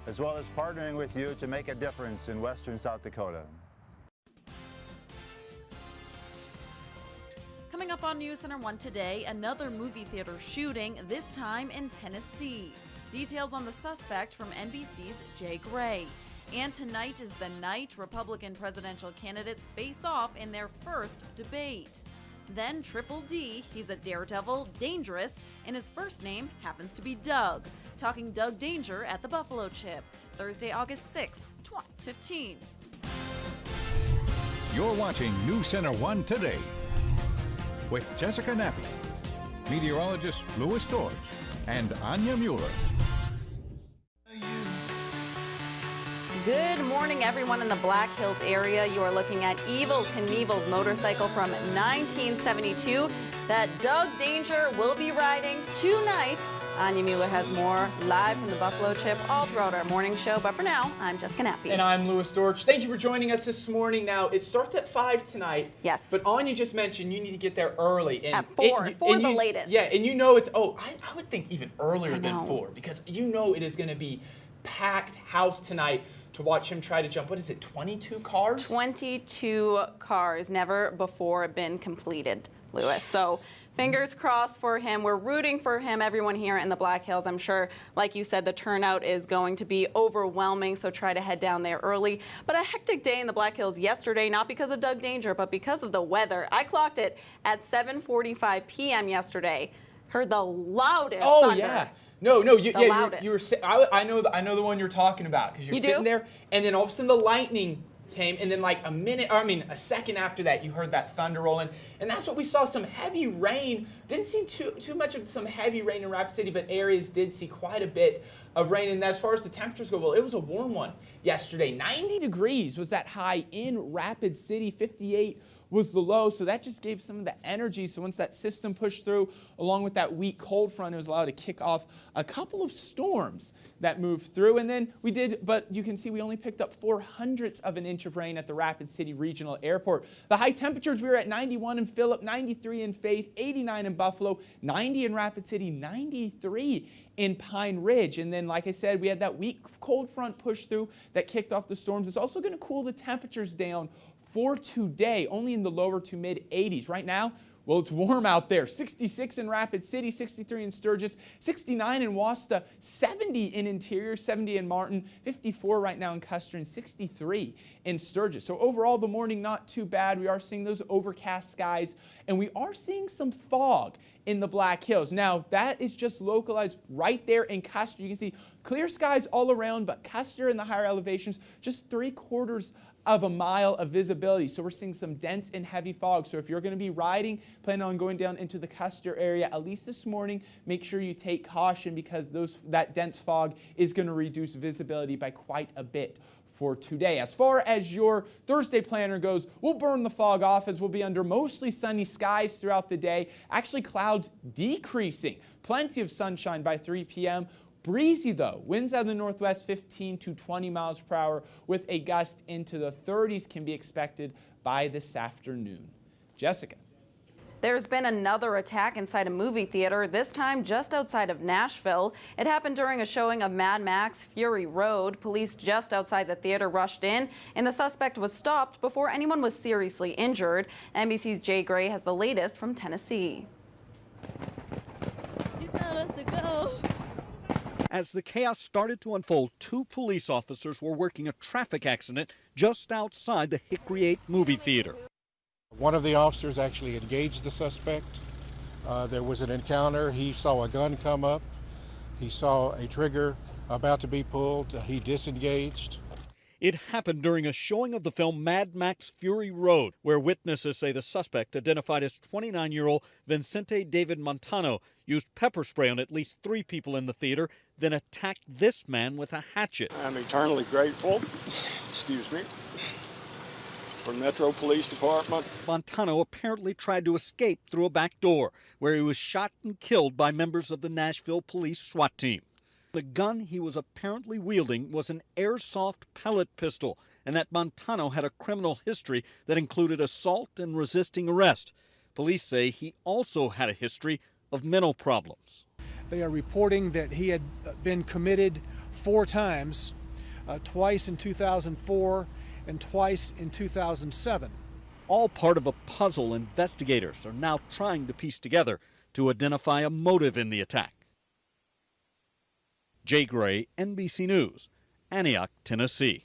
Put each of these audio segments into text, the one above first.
as well as partnering with you to make a difference in western South Dakota. Coming up on NC1 Today, another movie theater shooting, this time in Tennessee. Details on the suspect from NBC's Jay Gray. And tonight is the night Republican presidential candidates face off in their first debate. Then Triple D, he's a daredevil, dangerous, and his first name happens to be Doug. Talking Doug Danger at the Buffalo Chip, Thursday, August 6th, 2015. You're watching NC1 Today with Jessica Nappy, meteorologist Louis Storch, and Anya Mueller. Good morning, everyone in the Black Hills area. You are looking at Evel Knievel's motorcycle from 1972 that Doug Danger will be riding tonight. Anya Mueller has more live from the Buffalo Chip all throughout our morning show. But for now, I'm Jessica Nappy. And I'm Louis Storch. Thank you for joining us this morning. Now, it starts at 5 tonight. Yes. But Anya just mentioned you need to get there early. And at 4, the latest. Yeah, and you know it's, I would think even earlier than 4, because you know it is going to be packed house tonight to watch him try to jump. What is it, 22 cars? 22 cars, never before been completed, Louis. So fingers crossed for him. We're rooting for him, everyone here in the Black Hills. I'm sure, like you said, the turnout is going to be overwhelming, so try to head down there early. But a hectic day in the Black Hills yesterday, not because of Doug Danger, but because of the weather. I clocked it at 7:45 p.m. yesterday. Heard the loudest thunder. Yeah. No, you were. I know the one you're talking about, because you're sitting there, and then all of a sudden the lightning came, and then like a second after that, you heard that thunder rolling, and that's what we saw. Some heavy rain. Didn't see too much of some heavy rain in Rapid City, but areas did see quite a bit of rain. And as far as the temperatures go, well, it was a warm one yesterday. 90 degrees was that high in Rapid City. 58 was the low, so that just gave some of the energy. So once that system pushed through, along with that weak cold front, it was allowed to kick off a couple of storms that moved through. And then we did, but you can see we only picked up 0.04 of an inch of rain at the Rapid City Regional Airport. The high temperatures, we were at 91 in Phillip, 93 in Faith, 89 in Buffalo, 90 in Rapid City, 93 in Pine Ridge. And then, like I said, we had that weak cold front push through that kicked off the storms. It's also going to cool the temperatures down for today, only in the lower to mid 80s. Right now, well, it's warm out there. 66 in Rapid City, 63 in Sturgis, 69 in Wasta, 70 in Interior, 70 in Martin, 54 right now in Custer, and 63 in Sturgis. So overall, the morning not too bad. We are seeing those overcast skies, and we are seeing some fog in the Black Hills. Now, that is just localized right there in Custer. You can see clear skies all around, but Custer in the higher elevations, just 3/4 of a mile of visibility. So we're seeing some dense and heavy fog. So if you're going to be riding, planning on going down into the Custer area, at least this morning, make sure you take caution, because that dense fog is going to reduce visibility by quite a bit for today. As far as your Thursday planner goes, we'll burn the fog off as we'll be under mostly sunny skies throughout the day. Actually, clouds decreasing. Plenty of sunshine by 3 p.m. Breezy though, winds out of the northwest 15 to 20 miles per hour with a gust into the 30s can be expected by this afternoon. Jessica. There's been another attack inside a movie theater, this time just outside of Nashville. It happened during a showing of Mad Max Fury Road. Police just outside the theater rushed in, and the suspect was stopped before anyone was seriously injured. NBC's Jay Gray has the latest from Tennessee. You told us to go. As the chaos started to unfold, 2 police officers were working a traffic accident just outside the Hickory 8 movie theater. One of the officers actually engaged the suspect. There was an encounter. He saw a gun come up. He saw a trigger about to be pulled. He disengaged. It happened during a showing of the film Mad Max Fury Road, where witnesses say the suspect, identified as 29-year-old Vincente David Montano, used pepper spray on at least 3 people in the theater, then attacked this man with a hatchet. I'm eternally grateful, for Metro Police Department. Montano apparently tried to escape through a back door, where he was shot and killed by members of the Nashville Police SWAT team. The gun he was apparently wielding was an airsoft pellet pistol, and that Montano had a criminal history that included assault and resisting arrest. Police say he also had a history of mental problems. They are reporting that he had been committed 4 times, twice in 2004 and twice in 2007. All part of a puzzle investigators are now trying to piece together to identify a motive in the attack. Jay Gray, NBC News, Antioch, Tennessee.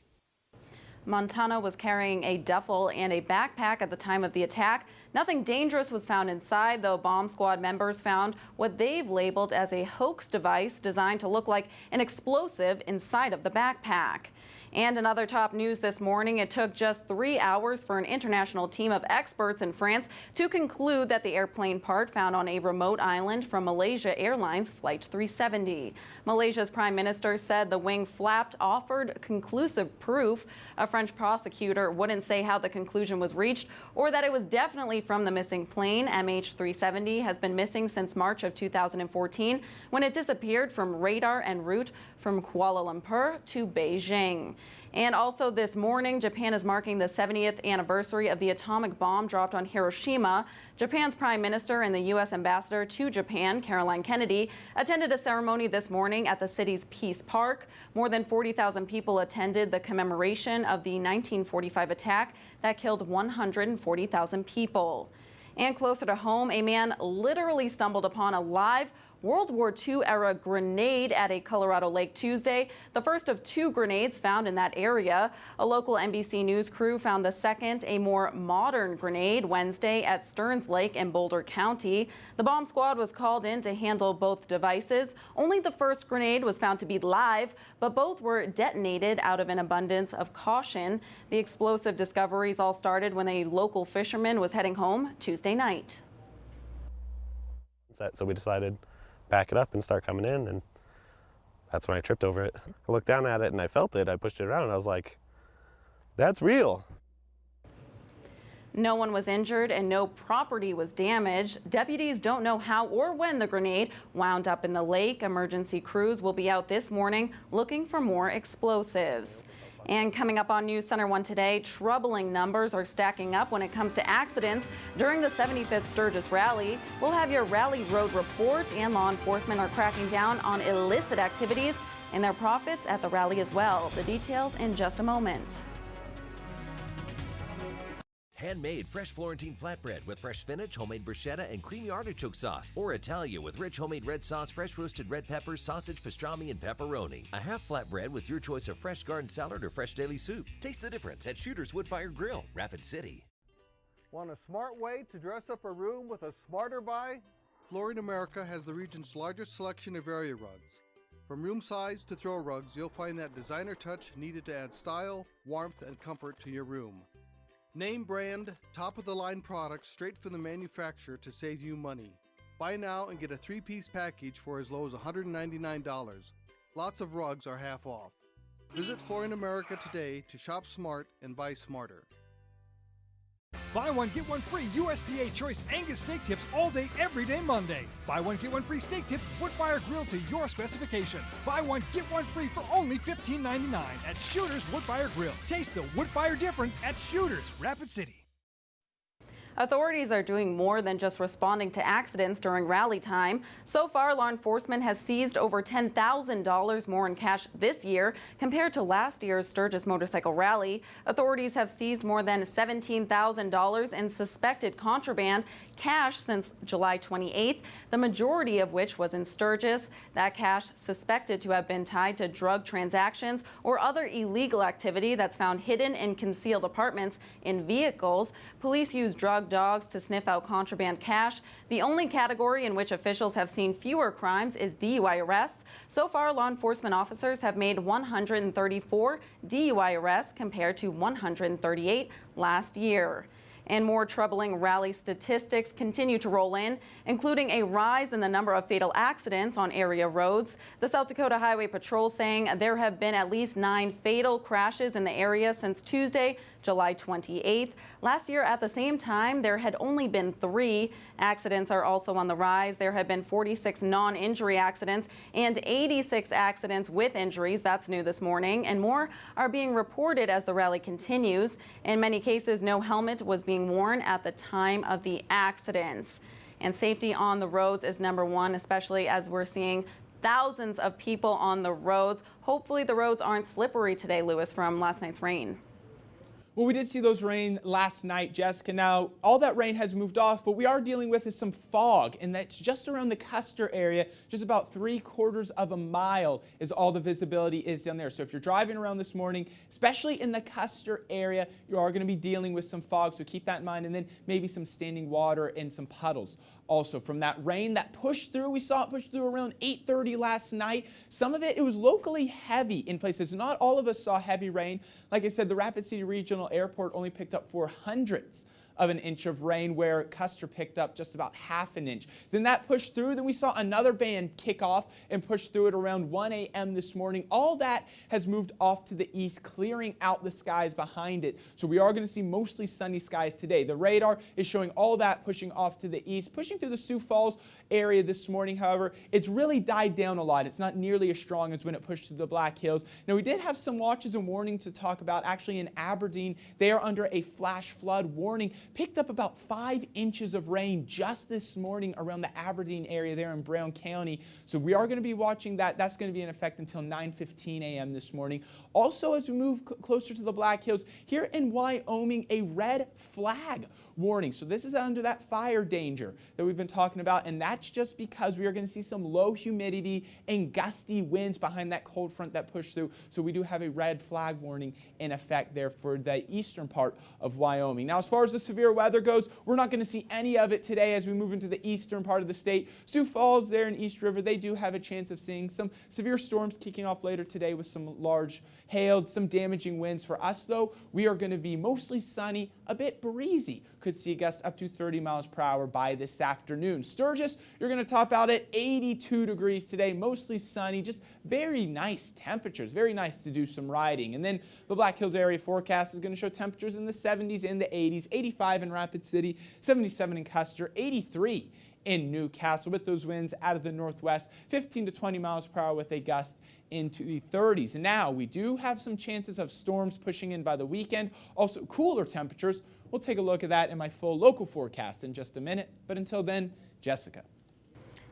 Montana was carrying a duffel and a backpack at the time of the attack. Nothing dangerous was found inside, though bomb squad members found what they've labeled as a hoax device designed to look like an explosive inside of the backpack. And in other top news this morning, it took just 3 hours for an international team of experts in France to conclude that the airplane part found on a remote island from Malaysia Airlines Flight 370. Malaysia's prime minister said the wing flapped offered conclusive proof. A French prosecutor wouldn't say how the conclusion was reached or that it was definitely from the missing plane. MH370 has been missing since March of 2014 when it disappeared from radar en route from Kuala Lumpur to Beijing. And also this morning, Japan is marking the 70th anniversary of the atomic bomb dropped on Hiroshima. Japan's prime minister and the U.S. ambassador to Japan, Caroline Kennedy, attended a ceremony this morning at the city's Peace Park. More than 40,000 people attended the commemoration of the 1945 attack that killed 140,000 people. And closer to home, a man literally stumbled upon a live World War II-era grenade at a Colorado lake Tuesday, the first of 2 grenades found in that area. A local NBC News crew found the second, a more modern grenade, Wednesday at Stearns Lake in Boulder County. The bomb squad was called in to handle both devices. Only the first grenade was found to be live, but both were detonated out of an abundance of caution. The explosive discoveries all started when a local fisherman was heading home Tuesday night. So we decided back it up and start coming in, and that's when I tripped over it. I looked down at it and I felt it. I pushed it around and I was like, that's real. No one was injured and no property was damaged. Deputies don't know how or when the grenade wound up in the lake. Emergency crews will be out this morning looking for more explosives. And coming up on News Center 1 today, troubling numbers are stacking up when it comes to accidents during the 75th Sturgis Rally. We'll have your Rally Road report, and law enforcement are cracking down on illicit activities and their profits at the rally as well. The details in just a moment. Handmade fresh Florentine flatbread with fresh spinach, homemade bruschetta, and creamy artichoke sauce. Or Italia with rich homemade red sauce, fresh roasted red peppers, sausage, pastrami, and pepperoni. A half flatbread with your choice of fresh garden salad or fresh daily soup. Taste the difference at Shooter's Woodfire Grill, Rapid City. Want a smart way to dress up a room with a smarter buy? Flooring America has the region's largest selection of area rugs. From room size to throw rugs, you'll find that designer touch needed to add style, warmth, and comfort to your room. Name brand, top-of-the-line products straight from the manufacturer to save you money. Buy now and get a 3-piece package for as low as $199. Lots of rugs are half off. Visit Flooring America today to shop smart and buy smarter. Buy one, get one free USDA Choice Angus steak tips all day, every day Monday. Buy one, get one free steak tips, Woodfire Grill to your specifications. Buy one, get one free for only $15.99 at Shooter's Woodfire Grill. Taste the Woodfire difference at Shooter's, Rapid City. Authorities are doing more than just responding to accidents during rally time. So far, law enforcement has seized over $10,000 more in cash this year compared to last year's Sturgis Motorcycle Rally. Authorities have seized more than $17,000 in suspected contraband cash since July 28th, the majority of which was in Sturgis. That cash suspected to have been tied to drug transactions or other illegal activity that's found hidden in concealed apartments in vehicles. Police use drug dogs to sniff out contraband cash. The only category in which officials have seen fewer crimes is DUI arrests. So far, law enforcement officers have made 134 DUI arrests compared to 138 last year. And more troubling rally statistics continue to roll in, including a rise in the number of fatal accidents on area roads. The South Dakota Highway Patrol saying there have been at least 9 fatal crashes in the area since Tuesday, July 28th. Last year at the same time, there had only been 3. Accidents are also on the rise. There have been 46 non-injury accidents and 86 accidents with injuries. That's new this morning. And more are being reported as the rally continues. In many cases, no helmet was being worn at the time of the accidents. And safety on the roads is number one, especially as we're seeing thousands of people on the roads Hopefully the roads aren't slippery today, Lewis, from last night's rain. Well, we did see those rain last night, Jessica. Now, all that rain has moved off. What we are dealing with is some fog, and that's just around the Custer area. Just about 3/4 of a mile is all the visibility is down there. So if you're driving around this morning, especially in the Custer area, you are going to be dealing with some fog, so keep that in mind, and then maybe some standing water and some puddles. Also, from that rain that pushed through, we saw it push through around 8:30 last night. Some of it was locally heavy in places. Not all of us saw heavy rain. Like I said, the Rapid City Regional Airport only picked up 0.04 of an inch of rain, where Custer picked up just about 1/2 an inch. Then that pushed through. Then we saw another band kick off and push through it around 1 a.m. this morning. All that has moved off to the east, clearing out the skies behind it. So we are going to see mostly sunny skies today. The radar is showing all that pushing off to the east, pushing through the Sioux Falls area this morning. However, it's really died down a lot. It's not nearly as strong as when it pushed through the Black Hills. Now, we did have some watches and warnings to talk about. Actually, in Aberdeen, they are under a flash flood warning. Picked up about 5 inches of rain just this morning around the Aberdeen area there in Brown County. So we are going to be watching that. That's going to be in effect until 9:15 a.m. this morning. Also, as we move closer to the Black Hills, here in Wyoming, a red flag warning. So this is under that fire danger that we've been talking about, and that's just because we are going to see some low humidity and gusty winds behind that cold front that pushed through. So we do have a red flag warning in effect there for the eastern part of Wyoming. Now, as far as the severe weather goes, we're not going to see any of it today as we move into the eastern part of the state. Sioux Falls there in East River, they do have a chance of seeing some severe storms kicking off later today with some large hail, some damaging winds. For us, though, we are going to be mostly sunny, a bit breezy. Could see gusts up to 30 miles per hour by this afternoon. Sturgis, you're going to top out at 82 degrees today, mostly sunny, just very nice temperatures, very nice to do some riding. And then the Black Hills area forecast is going to show temperatures in the 70s and the 80s, 85 in Rapid City, 77 in Custer, 83 in Newcastle, with those winds out of the northwest, 15 to 20 miles per hour with a gust into the 30s. And now we do have some chances of storms pushing in by the weekend, also cooler temperatures. We'll take a look at that in my full local forecast in just a minute. But until then, Jessica.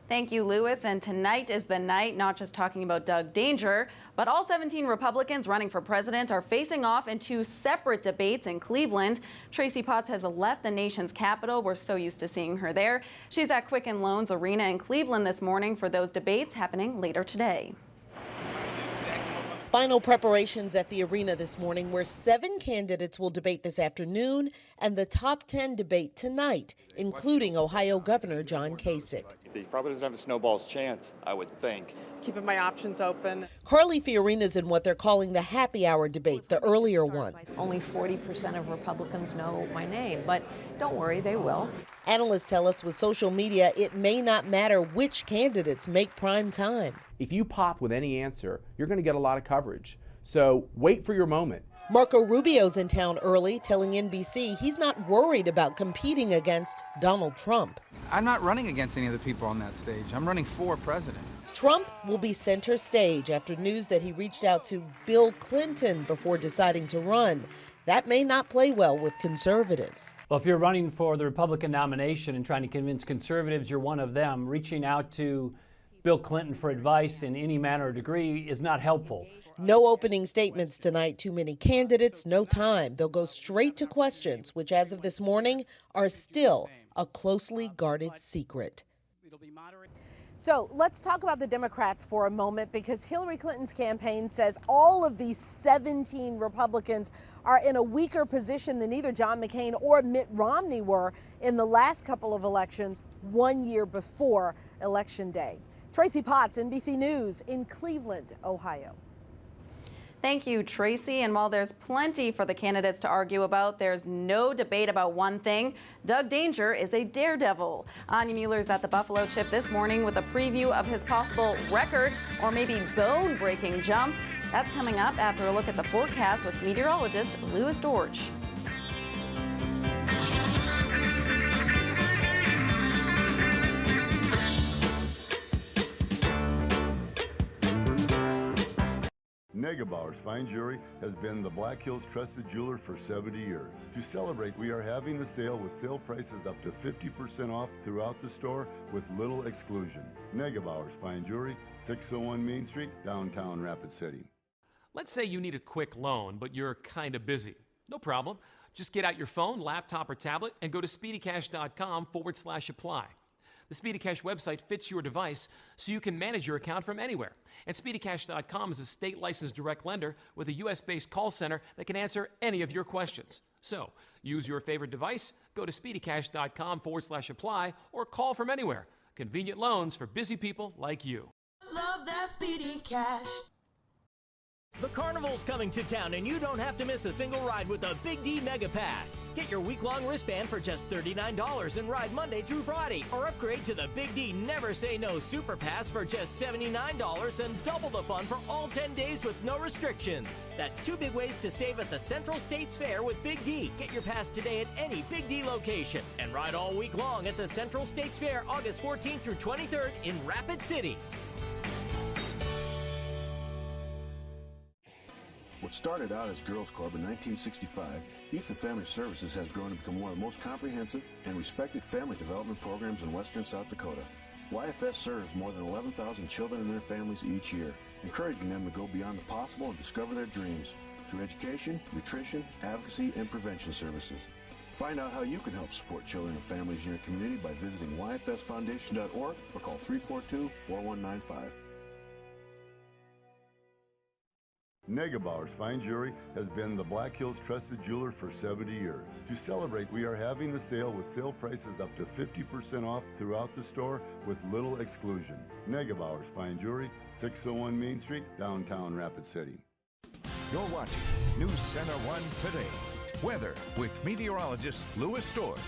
Thank you, Lewis. And tonight is the night, not just talking about Doug Danger, but all 17 Republicans running for president are facing off in 2 separate debates in Cleveland. Tracy Potts has left the nation's capital. We're so used to seeing her there. She's at Quicken Loans Arena in Cleveland this morning for those debates happening later today. Final preparations at the arena this morning, where 7 candidates will debate this afternoon and the top 10 debate tonight, including Ohio Governor John Kasich. He probably doesn't have a snowball's chance, I would think. Keeping my options open. Carly Fiorina's in what they're calling the happy hour debate, the earlier one. Only 40% of Republicans know my name, but don't worry, they will. Analysts tell us with social media, it may not matter which candidates make prime time. If you pop with any answer, you're going to get a lot of coverage. So wait for your moment. Marco Rubio's in town early, telling NBC he's not worried about competing against Donald Trump. I'm not running against any of the people on that stage. I'm running for president. Trump will be center stage after news that he reached out to Bill Clinton before deciding to run. That may not play well with conservatives. Well, if you're running for the Republican nomination and trying to convince conservatives you're one of them, reaching out to Bill Clinton for advice in any manner or degree is not helpful. No opening statements tonight. Too many candidates, no time. They'll go straight to questions, which as of this morning are still a closely guarded secret. So let's talk about the Democrats for a moment, because Hillary Clinton's campaign says all of these 17 Republicans are in a weaker position than either John McCain or Mitt Romney were in the last couple of elections 1 year before Election Day. Tracy Potts, NBC News in Cleveland, Ohio. Thank you, Tracy. And while there's plenty for the candidates to argue about, there's no debate about one thing. Doug Danger is a daredevil. Anya Mueller's at the Buffalo Chip this morning with a preview of his possible record or maybe bone-breaking jump. That's coming up after a look at the forecast with meteorologist Louis Dorsch. Negebauer's Fine Jewelry has been the Black Hills trusted jeweler for 70 years. To celebrate, we are having a sale with sale prices up to 50% off throughout the store with little exclusion. Negebauer's Fine Jewelry, 601 Main Street, downtown Rapid City. Let's say you need a quick loan, but you're kind of busy. No problem. Just get out your phone, laptop, or tablet and go to speedycash.com/apply. The SpeedyCash website fits your device so you can manage your account from anywhere. And SpeedyCash.com is a state-licensed direct lender with a U.S.-based call center that can answer any of your questions. So, use your favorite device, go to SpeedyCash.com/apply, or call from anywhere. Convenient loans for busy people like you. Love that Speedy Cash. The Carnival's coming to town, and you don't have to miss a single ride with the Big D Mega Pass. Get your week-long wristband for just $39 and ride Monday through Friday, or upgrade to the Big D Never Say No Super Pass for just $79 and double the fun for all 10 days with no restrictions. That's 2 big ways to save at the Central States Fair with Big D. Get your pass today at any Big D location and ride all week long at the Central States Fair August 14th through 23rd in Rapid City. What started out as Girls Club in 1965, Youth and Family Services has grown to become one of the most comprehensive and respected family development programs in western South Dakota. YFS serves more than 11,000 children and their families each year, encouraging them to go beyond the possible and discover their dreams through education, nutrition, advocacy, and prevention services. Find out how you can help support children and families in your community by visiting yfsfoundation.org or call 342-4195. Negebauer's Fine Jewelry has been the Black Hills trusted jeweler for 70 years. To celebrate, we are having a sale with sale prices up to 50% off throughout the store with little exclusion. Negebauer's Fine Jewelry, 601 Main Street, downtown Rapid City. You're watching News Center 1 Today. Weather with meteorologist Louis Storrs.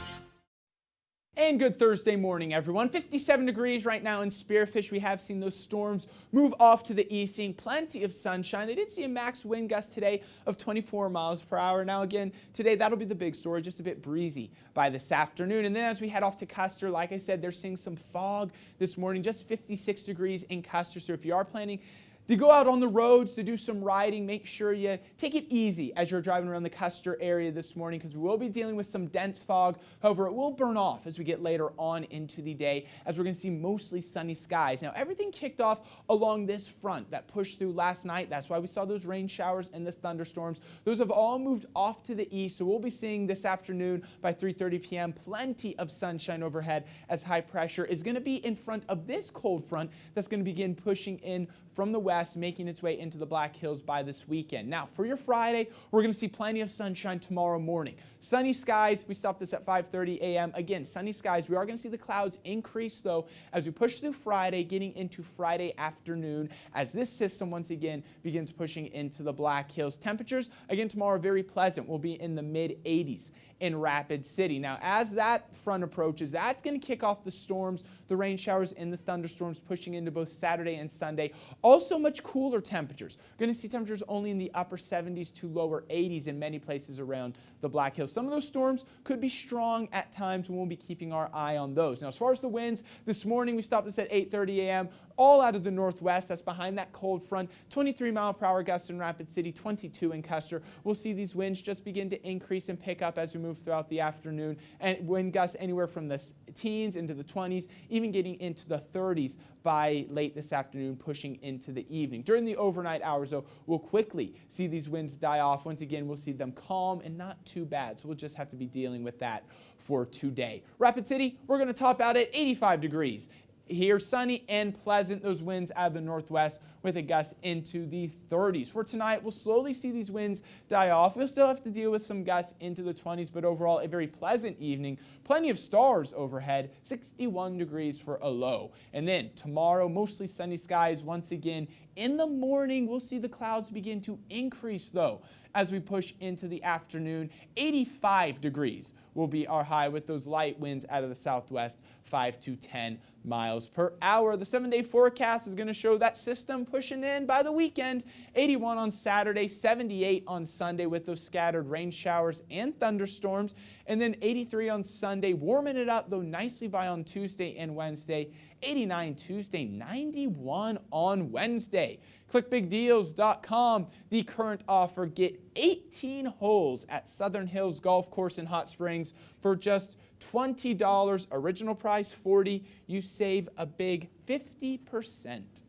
And good Thursday morning, everyone. 57 degrees right now in Spearfish. We have seen those storms move off to the east, seeing plenty of sunshine. They did see a max wind gust today of 24 miles per hour. Now again, today that'll be the big story, just a bit breezy by this afternoon. And then as we head off to Custer, like I said, they're seeing some fog this morning, just 56 degrees in Custer. So if you are planning to go out on the roads to do some riding, make sure you take it easy as you're driving around the Custer area this morning, because we will be dealing with some dense fog. However, it will burn off as we get later on into the day, as we're going to see mostly sunny skies. Now, everything kicked off along this front that pushed through last night. That's why we saw those rain showers and the thunderstorms. Those have all moved off to the east, so we'll be seeing this afternoon by 3:30 p.m. plenty of sunshine overhead, as high pressure is going to be in front of this cold front that's going to begin pushing in from the west, making its way into the Black Hills by this weekend. Now, for your Friday, we're going to see plenty of sunshine tomorrow morning. Sunny skies, we stopped this at 5:30 a.m. Again, sunny skies. We are going to see the clouds increase, though, as we push through Friday, getting into Friday afternoon, as this system once again begins pushing into the Black Hills. Temperatures, again, tomorrow are very pleasant. We'll be in the mid-80s in Rapid City. Now, as that front approaches, that's going to kick off the storms, the rain showers, and the thunderstorms, pushing into both Saturday and Sunday. Also much cooler temperatures. Going to see temperatures only in the upper 70s to lower 80s in many places around the Black Hills. Some of those storms could be strong at times, and we'll be keeping our eye on those. Now, as far as the winds, this morning we stopped this at 8:30 a.m., all out of the northwest. That's behind that cold front. 23-mile-per-hour gusts in Rapid City, 22 in Custer. We'll see these winds just begin to increase and pick up as we move throughout the afternoon, and wind gusts anywhere from the teens into the 20s, even getting into the 30s by late this afternoon, pushing into the evening. During the overnight hours, though, we'll quickly see these winds die off. Once again, we'll see them calm and not too bad, so we'll just have to be dealing with that for today. Rapid City, we're going to top out at 85 degrees. Here, sunny and pleasant, those winds out of the northwest with a gust into the 30s. For tonight, we'll slowly see these winds die off. We'll still have to deal with some gusts into the 20s, but overall, a very pleasant evening. Plenty of stars overhead, 61 degrees for a low. And then tomorrow, mostly sunny skies once again. In the morning, we'll see the clouds begin to increase, though, as we push into the afternoon. 85 degrees will be our high with those light winds out of the southwest, 5 to 10 miles per hour. The 7-day forecast is going to show that system pushing in by the weekend. 81 on Saturday, 78 on Sunday with those scattered rain showers and thunderstorms. And then 83 on Sunday, warming it up, though, nicely by on Tuesday and Wednesday. 89 Tuesday, 91 on Wednesday. ClickBigDeals.com. The current offer, get 18 holes at Southern Hills Golf Course in Hot Springs for just $20. Original price $40. You save a big 50%.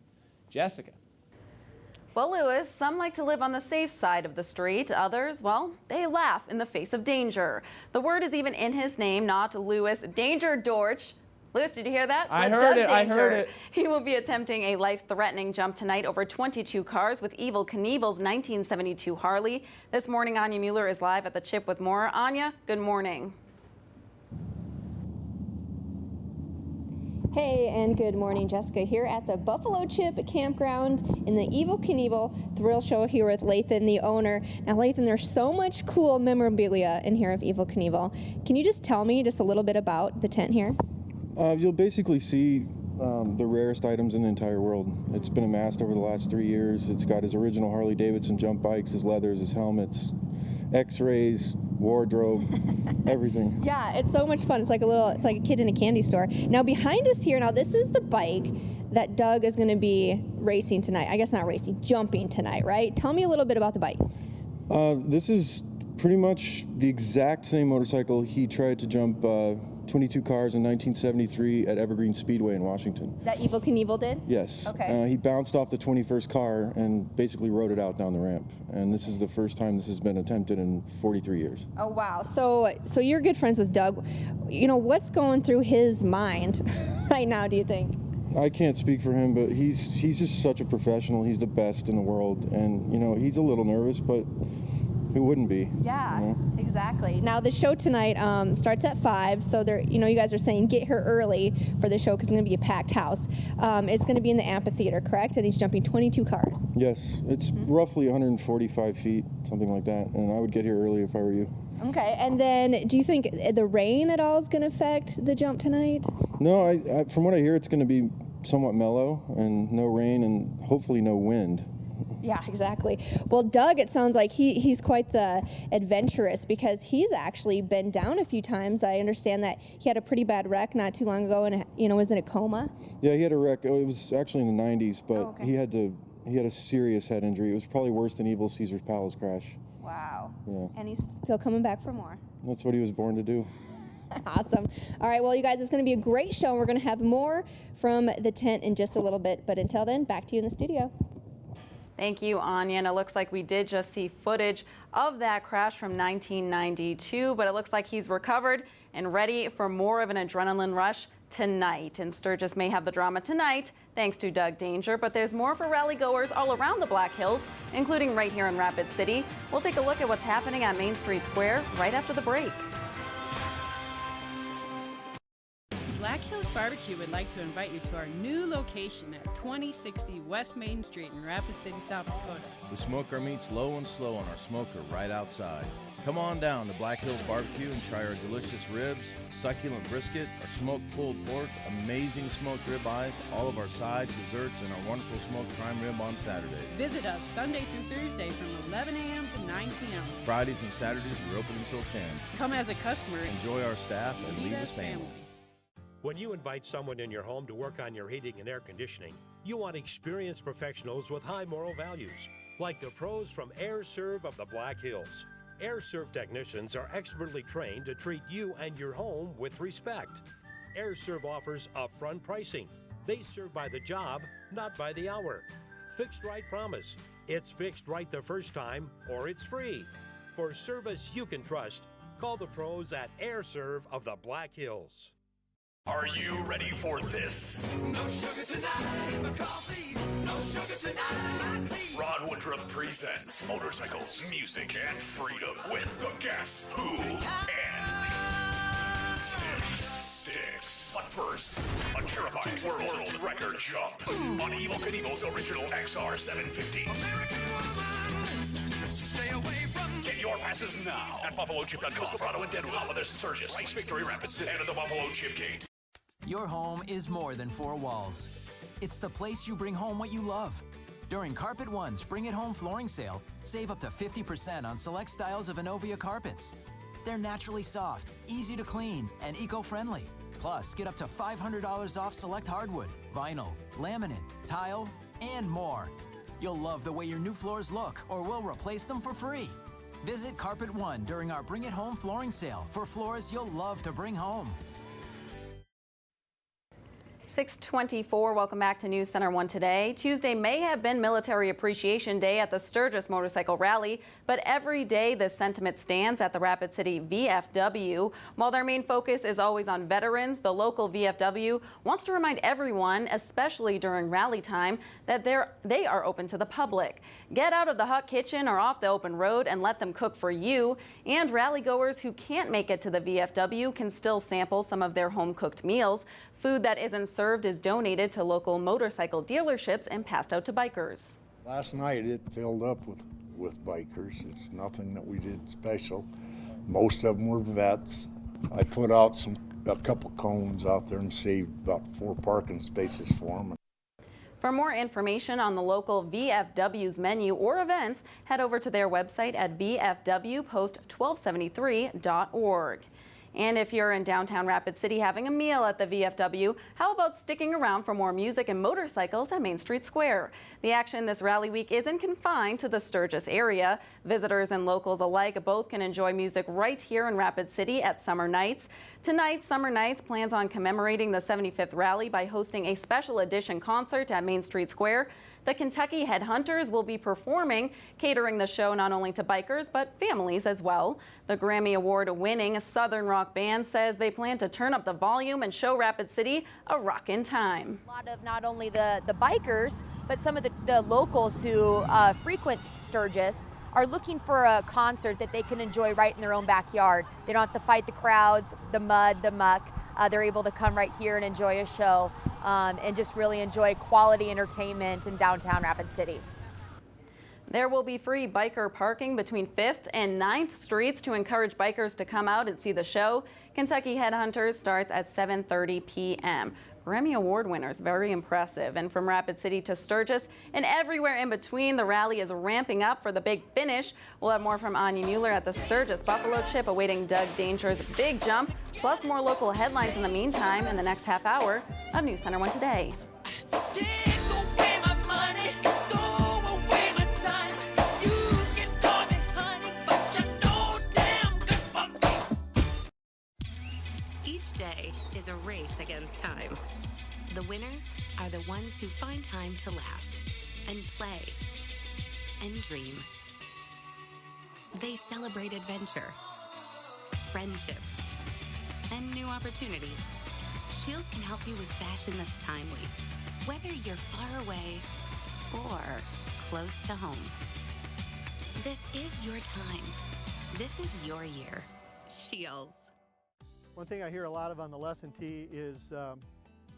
Jessica. Well, Lewis, some like to live on the safe side of the street. Others, well, they laugh in the face of danger. The word is even in his name, not Lewis Danger Dortch. Lewis, did you hear that? I heard it. He will be attempting a life-threatening jump tonight over 22 cars with Evel Knievel's 1972 Harley. This morning, Anya Mueller is live at the Chip with more. Anya, good morning. Hey, and good morning, Jessica, here at the Buffalo Chip Campground in the Evel Knievel Thrill Show here with Lathan, the owner. Now, Lathan, there's so much cool memorabilia in here of Evel Knievel. Can you just tell me just a little bit about the tent here? You'll basically see the rarest items in the entire world. It's been amassed over the last 3 years. It's got his original Harley Davidson jump bikes, his leathers, his helmets, x-rays, wardrobe, everything. Yeah, it's so much fun. It's like a kid in a candy store. Now behind us here, this is the bike that Doug is going to be racing tonight. I guess not racing, jumping tonight, right? Tell me a little bit about the bike. This is pretty much the exact same motorcycle he tried to jump 22 cars in 1973 at Evergreen Speedway in Washington. That Evel Knievel did? Yes. Okay. He bounced off the 21st car and basically rode it out down the ramp. And this is the first time this has been attempted in 43 years. Oh, wow. So you're good friends with Doug. You know, what's going through his mind right now, do you think? I can't speak for him, but he's just such a professional. He's the best in the world. And, you know, he's a little nervous, but who wouldn't be? Yeah, you know? Exactly. Now the show tonight starts at 5, so you guys are saying get here early for the show because it's going to be a packed house. It's going to be in the amphitheater, correct? And he's jumping 22 cars. Yes, it's roughly 145 feet, something like that. And I would get here early if I were you. Okay, and then do you think the rain at all is going to affect the jump tonight? No, I from what I hear, it's going to be somewhat mellow and no rain and hopefully no wind. Yeah, exactly. Well, Doug, it sounds like he's quite the adventurous because he's actually been down a few times. I understand that he had a pretty bad wreck not too long ago and, was in a coma. Yeah, he had a wreck. It was actually in the 90s, but he had a serious head injury. It was probably worse than Evil Caesar's Palace crash. Wow. Yeah. And he's still coming back for more. That's what he was born to do. Awesome. All right, well, you guys, it's going to be a great show. We're going to have more from the tent in just a little bit. But until then, back to you in the studio. Thank you, Anya. And it looks like we did just see footage of that crash from 1992, but it looks like he's recovered and ready for more of an adrenaline rush tonight. And Sturgis may have the drama tonight thanks to Doug Danger, but there's more for rally goers all around the Black Hills, including right here in Rapid City. We'll take a look at what's happening on Main Street Square right after the break. Black Hills Barbecue would like to invite you to our new location at 2060 West Main Street in Rapid City, South Dakota. We smoke our meats low and slow on our smoker right outside. Come on down to Black Hills Barbecue and try our delicious ribs, succulent brisket, our smoked pulled pork, amazing smoked ribeyes, all of our sides, desserts, and our wonderful smoked prime rib on Saturdays. Visit us Sunday through Thursday from 11 a.m. to 9 p.m. Fridays and Saturdays, we're open until 10. Come as a customer. Enjoy our staff and leave as family. When you invite someone in your home to work on your heating and air conditioning, you want experienced professionals with high moral values, like the pros from AirServe of the Black Hills. AirServe technicians are expertly trained to treat you and your home with respect. AirServe offers upfront pricing. They serve by the job, not by the hour. Fixed right promise. It's fixed right the first time, or it's free. For service you can trust, call the pros at AirServe of the Black Hills. Are you ready for this? No sugar tonight in the coffee. No sugar tonight in my tea. Ron Woodruff presents Motorcycles, Music, and Freedom with the Guess Who and Sticks. But first, a terrifying world record jump on Evel Knievel's original XR 750. Stay away from. Get your passes now at BuffaloChip.com. Silverado and Deadwood, Holiday, Sturgis, Rice Victory, Rapid City, and at the Buffalo Chip Gate. Your home is more than four walls. It's the place you bring home what you love. During Carpet One's Bring It Home flooring sale, save up to 50% on select styles of Innovia carpets. They're naturally soft, easy to clean, and eco-friendly. Plus, get up to $500 off select hardwood, vinyl, laminate, tile, and more. You'll love the way your new floors look, or we'll replace them for free. Visit Carpet One during our Bring It Home flooring sale for floors you'll love to bring home. 6:24. Welcome back to News Center 1 Today. Tuesday may have been Military Appreciation Day at the Sturgis Motorcycle Rally, but every day the sentiment stands at the Rapid City VFW. While their main focus is always on veterans, the local VFW wants to remind everyone, especially during rally time, that they are open to the public. Get out of the hot kitchen or off the open road and let them cook for you. And rally goers who can't make it to the VFW can still sample some of their home-cooked meals. Food that isn't served is donated to local motorcycle dealerships and passed out to bikers. Last night it filled up with bikers. It's nothing that we did special. Most of them were vets. I put out a couple cones out there and saved about 4 parking spaces for them. For more information on the local VFW's menu or events, head over to their website at vfwpost1273.org. And if you're in downtown Rapid City having a meal at the VFW, how about sticking around for more music and motorcycles at Main Street Square? The action this rally week isn't confined to the Sturgis area. Visitors and locals alike both can enjoy music right here in Rapid City at Summer Nights. Tonight, Summer Nights plans on commemorating the 75th rally by hosting a special edition concert at Main Street Square. The Kentucky Headhunters will be performing, catering the show not only to bikers but families as well. The Grammy Award-winning Southern rock band says they plan to turn up the volume and show Rapid City a rockin' time. A lot of not only the bikers, but some of the locals who frequent Sturgis are looking for a concert that they can enjoy right in their own backyard. They don't have to fight the crowds, the mud, the muck. They're able to come right here and enjoy a show and just really enjoy quality entertainment in downtown Rapid City. There will be free biker parking between 5th and 9th Streets to encourage bikers to come out and see the show. Kentucky Headhunters starts at 7:30 p.m. Grammy Award winners, very impressive. And from Rapid City to Sturgis and everywhere in between, the rally is ramping up for the big finish. We'll have more from Anya Mueller at the Sturgis Buffalo Chip, awaiting Doug Danger's big jump, plus more local headlines in the meantime in the next half hour of News Center 1 Today. Each day is a race against time. The winners are the ones who find time to laugh and play and dream. They celebrate adventure, friendships, and new opportunities. Scheels can help you with fashion that's timely, whether you're far away or close to home. This is your time. This is your year. Scheels. One thing I hear a lot of on the lesson tee is,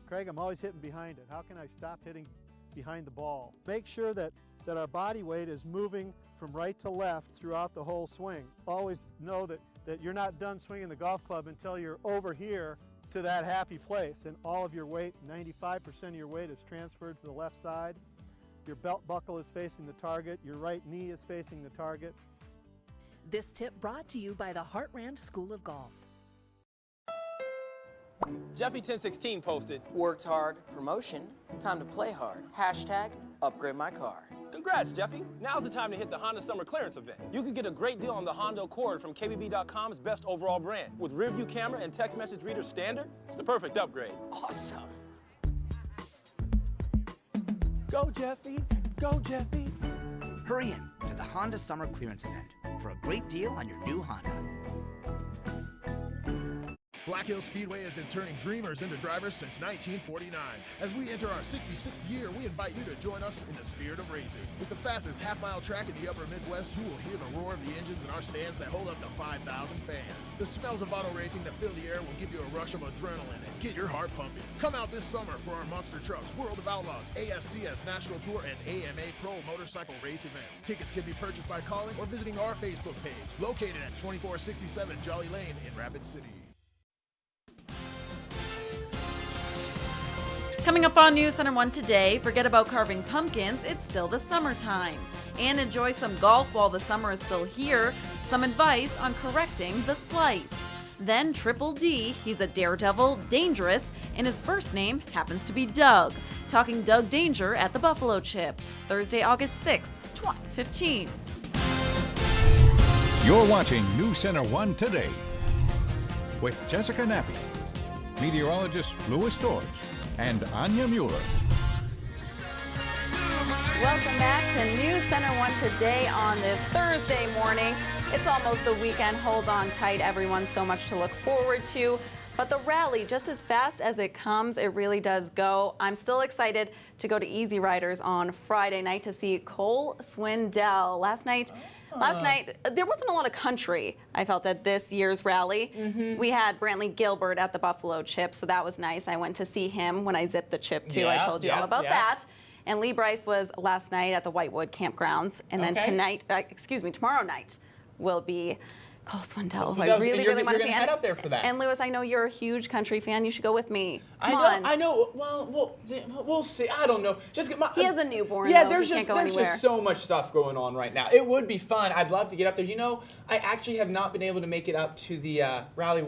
Craig, I'm always hitting behind it. How can I stop hitting behind the ball? Make sure that our body weight is moving from right to left throughout the whole swing. Always know that you're not done swinging the golf club until you're over here to that happy place, and all of your weight, 95% of your weight, is transferred to the left side. Your belt buckle is facing the target. Your right knee is facing the target. This tip brought to you by the Heart Ranch School of Golf. Jeffy1016 posted, works hard, promotion, time to play hard, hashtag upgrade my car. Congrats, Jeffy. Now's the time to hit the Honda Summer Clearance event. You can get a great deal on the Honda Accord from KBB.com's best overall brand. With rear view camera and text message reader standard, it's the perfect upgrade. Awesome. Go, Jeffy. Go, Jeffy. Hurry in to the Honda Summer Clearance event for a great deal on your new Honda. Black Hills Speedway has been turning dreamers into drivers since 1949. As we enter our 66th year, we invite you to join us in the spirit of racing. With the fastest half-mile track in the upper Midwest, you will hear the roar of the engines in our stands that hold up to 5,000 fans. The smells of auto racing that fill the air will give you a rush of adrenaline and get your heart pumping. Come out this summer for our Monster Trucks, World of Outlaws, ASCS National Tour, and AMA Pro motorcycle race events. Tickets can be purchased by calling or visiting our Facebook page, located at 2467 Jolly Lane in Rapid City. Coming up on News Center 1 Today, forget about carving pumpkins, it's still the summertime. And enjoy some golf while the summer is still here, some advice on correcting the slice. Then Triple D, he's a daredevil, dangerous, and his first name happens to be Doug. Talking Doug Danger at the Buffalo Chip, Thursday, August 6th, 2015. You're watching News Center 1 Today with Jessica Nappy, meteorologist Louis Storch, and Anya Mueller. Welcome back to News Center 1 Today on this Thursday morning. It's almost the weekend. Hold on tight, everyone. So much to look forward to. But the rally, just as fast as it comes, it really does go. I'm still excited to go to Easy Riders on Friday night to see Cole Swindell. Last night, there wasn't a lot of country, I felt, at this year's rally. We had Brantley Gilbert at the Buffalo Chip, so that was nice. I went to see him when I zipped the chip, too. I told you all about that. And Lee Bryce was last night at the Whitewood Campgrounds. And then tomorrow night will be Cole Swindell, who I really want to see. Head up there for that. And Louis, I know you're a huge country fan. You should go with me. I know. Well, we'll see. I don't know. He has a newborn. Yeah, though. there's just so much stuff going on right now. It would be fun. I'd love to get up there. You know, I actually have not been able to make it up to the rally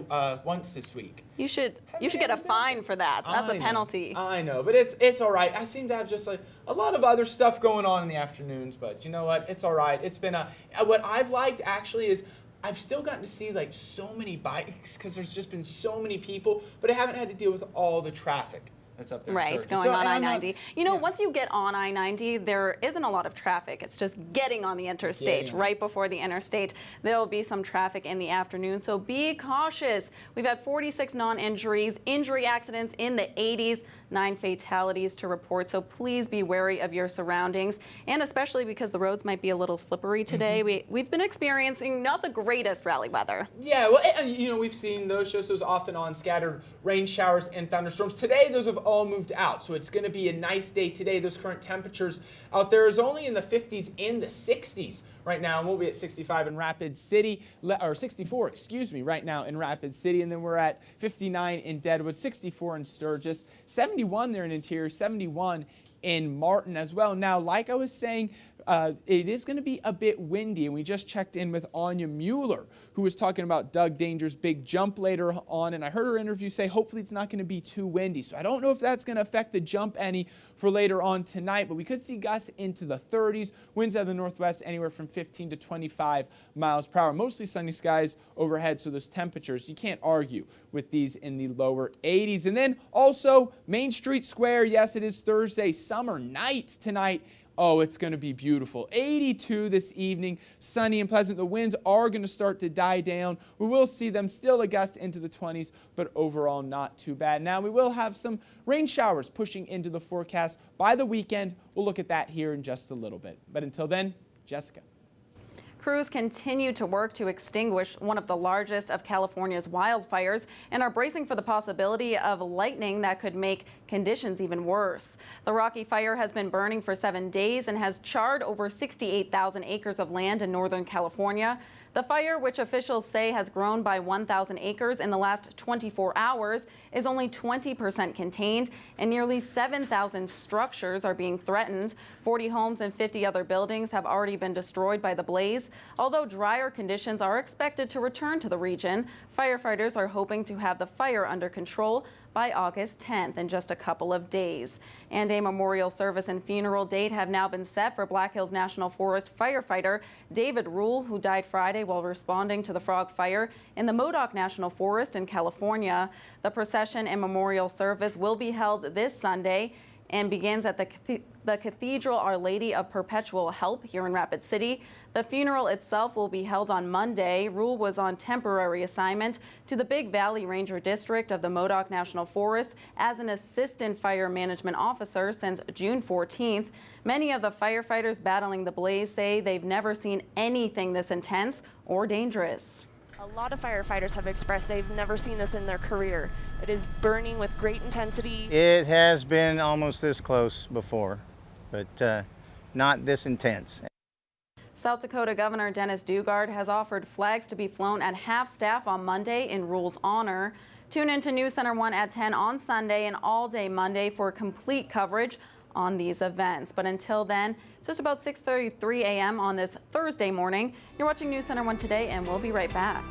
once this week. You should get a fine for that. That's a penalty. I know, but it's all right. I seem to have just like a lot of other stuff going on in the afternoons, but you know what? It's all right. It's been what I've liked actually is I've still gotten to see like so many bikes because there's just been so many people, but I haven't had to deal with all the traffic that's up there. Right, going on I-90. You know, once you get on I-90, there isn't a lot of traffic. It's just getting on the interstate. Right before the interstate, there will be some traffic in the afternoon, so be cautious. We've had 46 non-injuries, injury accidents in the 80s, 9 fatalities to report, so please be wary of your surroundings, and especially because the roads might be a little slippery today. We've been experiencing not the greatest rally weather. Yeah, well, and, you know, we've seen those shows off and on scattered rain showers and thunderstorms. Today, those have all moved out, so it's going to be a nice day today. Those current temperatures out there is only in the 50s and the 60s right now, and we'll be at 65 in Rapid City, or 64, excuse me, right now in Rapid City, and then we're at 59 in Deadwood, 64 in Sturgis, 71 there in Interior, 71 in Martin as well. Now, like I was saying, it is going to be a bit windy, and we just checked in with Anya Mueller, who was talking about Doug Danger's big jump later on, and I heard her interview say hopefully it's not going to be too windy. So I don't know if that's going to affect the jump any for later on tonight, but we could see gusts into the 30s, winds out of the northwest anywhere from 15 to 25 miles per hour. Mostly sunny skies overhead, so those temperatures, you can't argue with these in the lower 80s. And then also Main Street Square, yes, it is Thursday, summer night tonight. Oh, it's going to be beautiful. 82 this evening, sunny and pleasant. The winds are going to start to die down. We will see them still a gust into the 20s, but overall not too bad. Now, we will have some rain showers pushing into the forecast by the weekend. We'll look at that here in just a little bit. But until then, Jessica. Crews continue to work to extinguish one of the largest of California's wildfires and are bracing for the possibility of lightning that could make conditions even worse. The Rocky Fire has been burning for 7 days and has charred over 68,000 acres of land in Northern California. The fire, which officials say has grown by 1,000 acres in the last 24 hours, is only 20% contained, and nearly 7,000 structures are being threatened. 40 homes and 50 other buildings have already been destroyed by the blaze. Although drier conditions are expected to return to the region, firefighters are hoping to have the fire under control by August 10th in just a couple of days. And a memorial service and funeral date have now been set for Black Hills National Forest firefighter David Rule, who died Friday while responding to the Frog Fire in the Modoc National Forest in California. The procession and memorial service will be held this Sunday and begins at the Cathedral Our Lady of Perpetual Help here in Rapid City. The funeral itself will be held on Monday. Rule was on temporary assignment to the Big Valley Ranger District of the Modoc National Forest as an assistant fire management officer since June 14th. Many of the firefighters battling the blaze say they've never seen anything this intense or dangerous. A lot of firefighters have expressed they've never seen this in their career. It is burning with great intensity. It has been almost this close before, but not this intense. South Dakota Governor Dennis Dugard has offered flags to be flown at half-staff on Monday in Rule's honor. Tune in to News Center 1 at 10 on Sunday and all day Monday for complete coverage on these events. But until then, it's just about 6:33 a.m. on this Thursday morning. You're watching News Center 1 Today, and we'll be right back.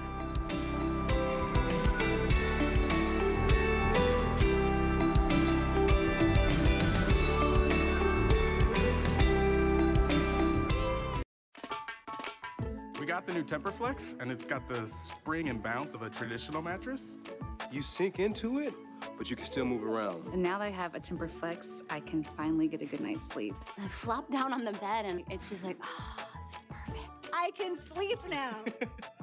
We got the new TemperFlex, and it's got the spring and bounce of a traditional mattress. You sink into it, but you can still move around. And now that I have a TemperFlex, I can finally get a good night's sleep. I flop down on the bed, and it's just like, oh, this is perfect. I can sleep now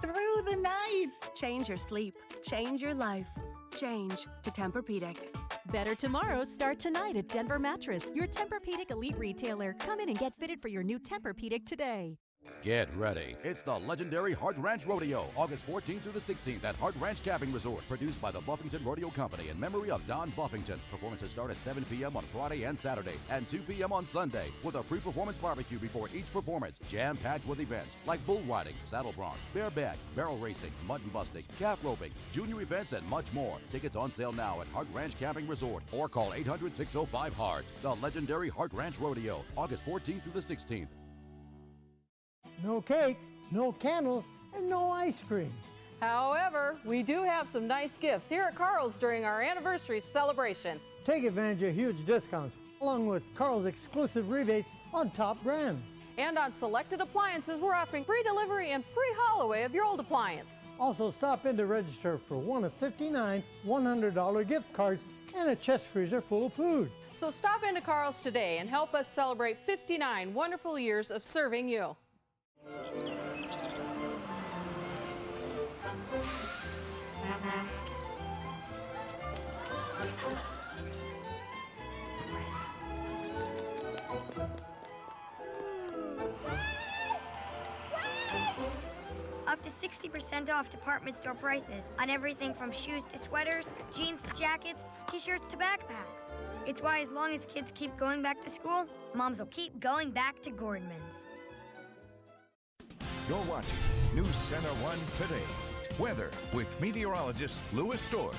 through the night. Change your sleep. Change your life. Change to Tempur-Pedic. Better tomorrows start tonight at Denver Mattress, your Tempur-Pedic elite retailer. Come in and get fitted for your new Tempur-Pedic today. Get ready. It's the legendary Hart Ranch Rodeo, August 14th through the 16th at Hart Ranch Camping Resort, produced by the Buffington Rodeo Company in memory of Don Buffington. Performances start at 7 p.m. on Friday and Saturday and 2 p.m. on Sunday with a pre-performance barbecue before each performance, jam-packed with events like bull riding, saddle bronc, bareback, barrel racing, mutton busting, calf roping, junior events, and much more. Tickets on sale now at Hart Ranch Camping Resort or call 800-605-HART. The legendary Hart Ranch Rodeo, August 14th through the 16th. No cake, no candles, and no ice cream. However, we do have some nice gifts here at Carl's during our anniversary celebration. Take advantage of huge discounts, along with Carl's exclusive rebates on top brands. And on selected appliances, we're offering free delivery and free haul away of your old appliance. Also, stop in to register for one of 59 $100 gift cards and a chest freezer full of food. So stop into Carl's today and help us celebrate 59 wonderful years of serving you. Up to 60% off department store prices on everything from shoes to sweaters, jeans to jackets, t-shirts to backpacks. It's why as long as kids keep going back to school, moms will keep going back to Gordman's. You're watching News Center 1 Today. Weather with meteorologist Louis Storrs.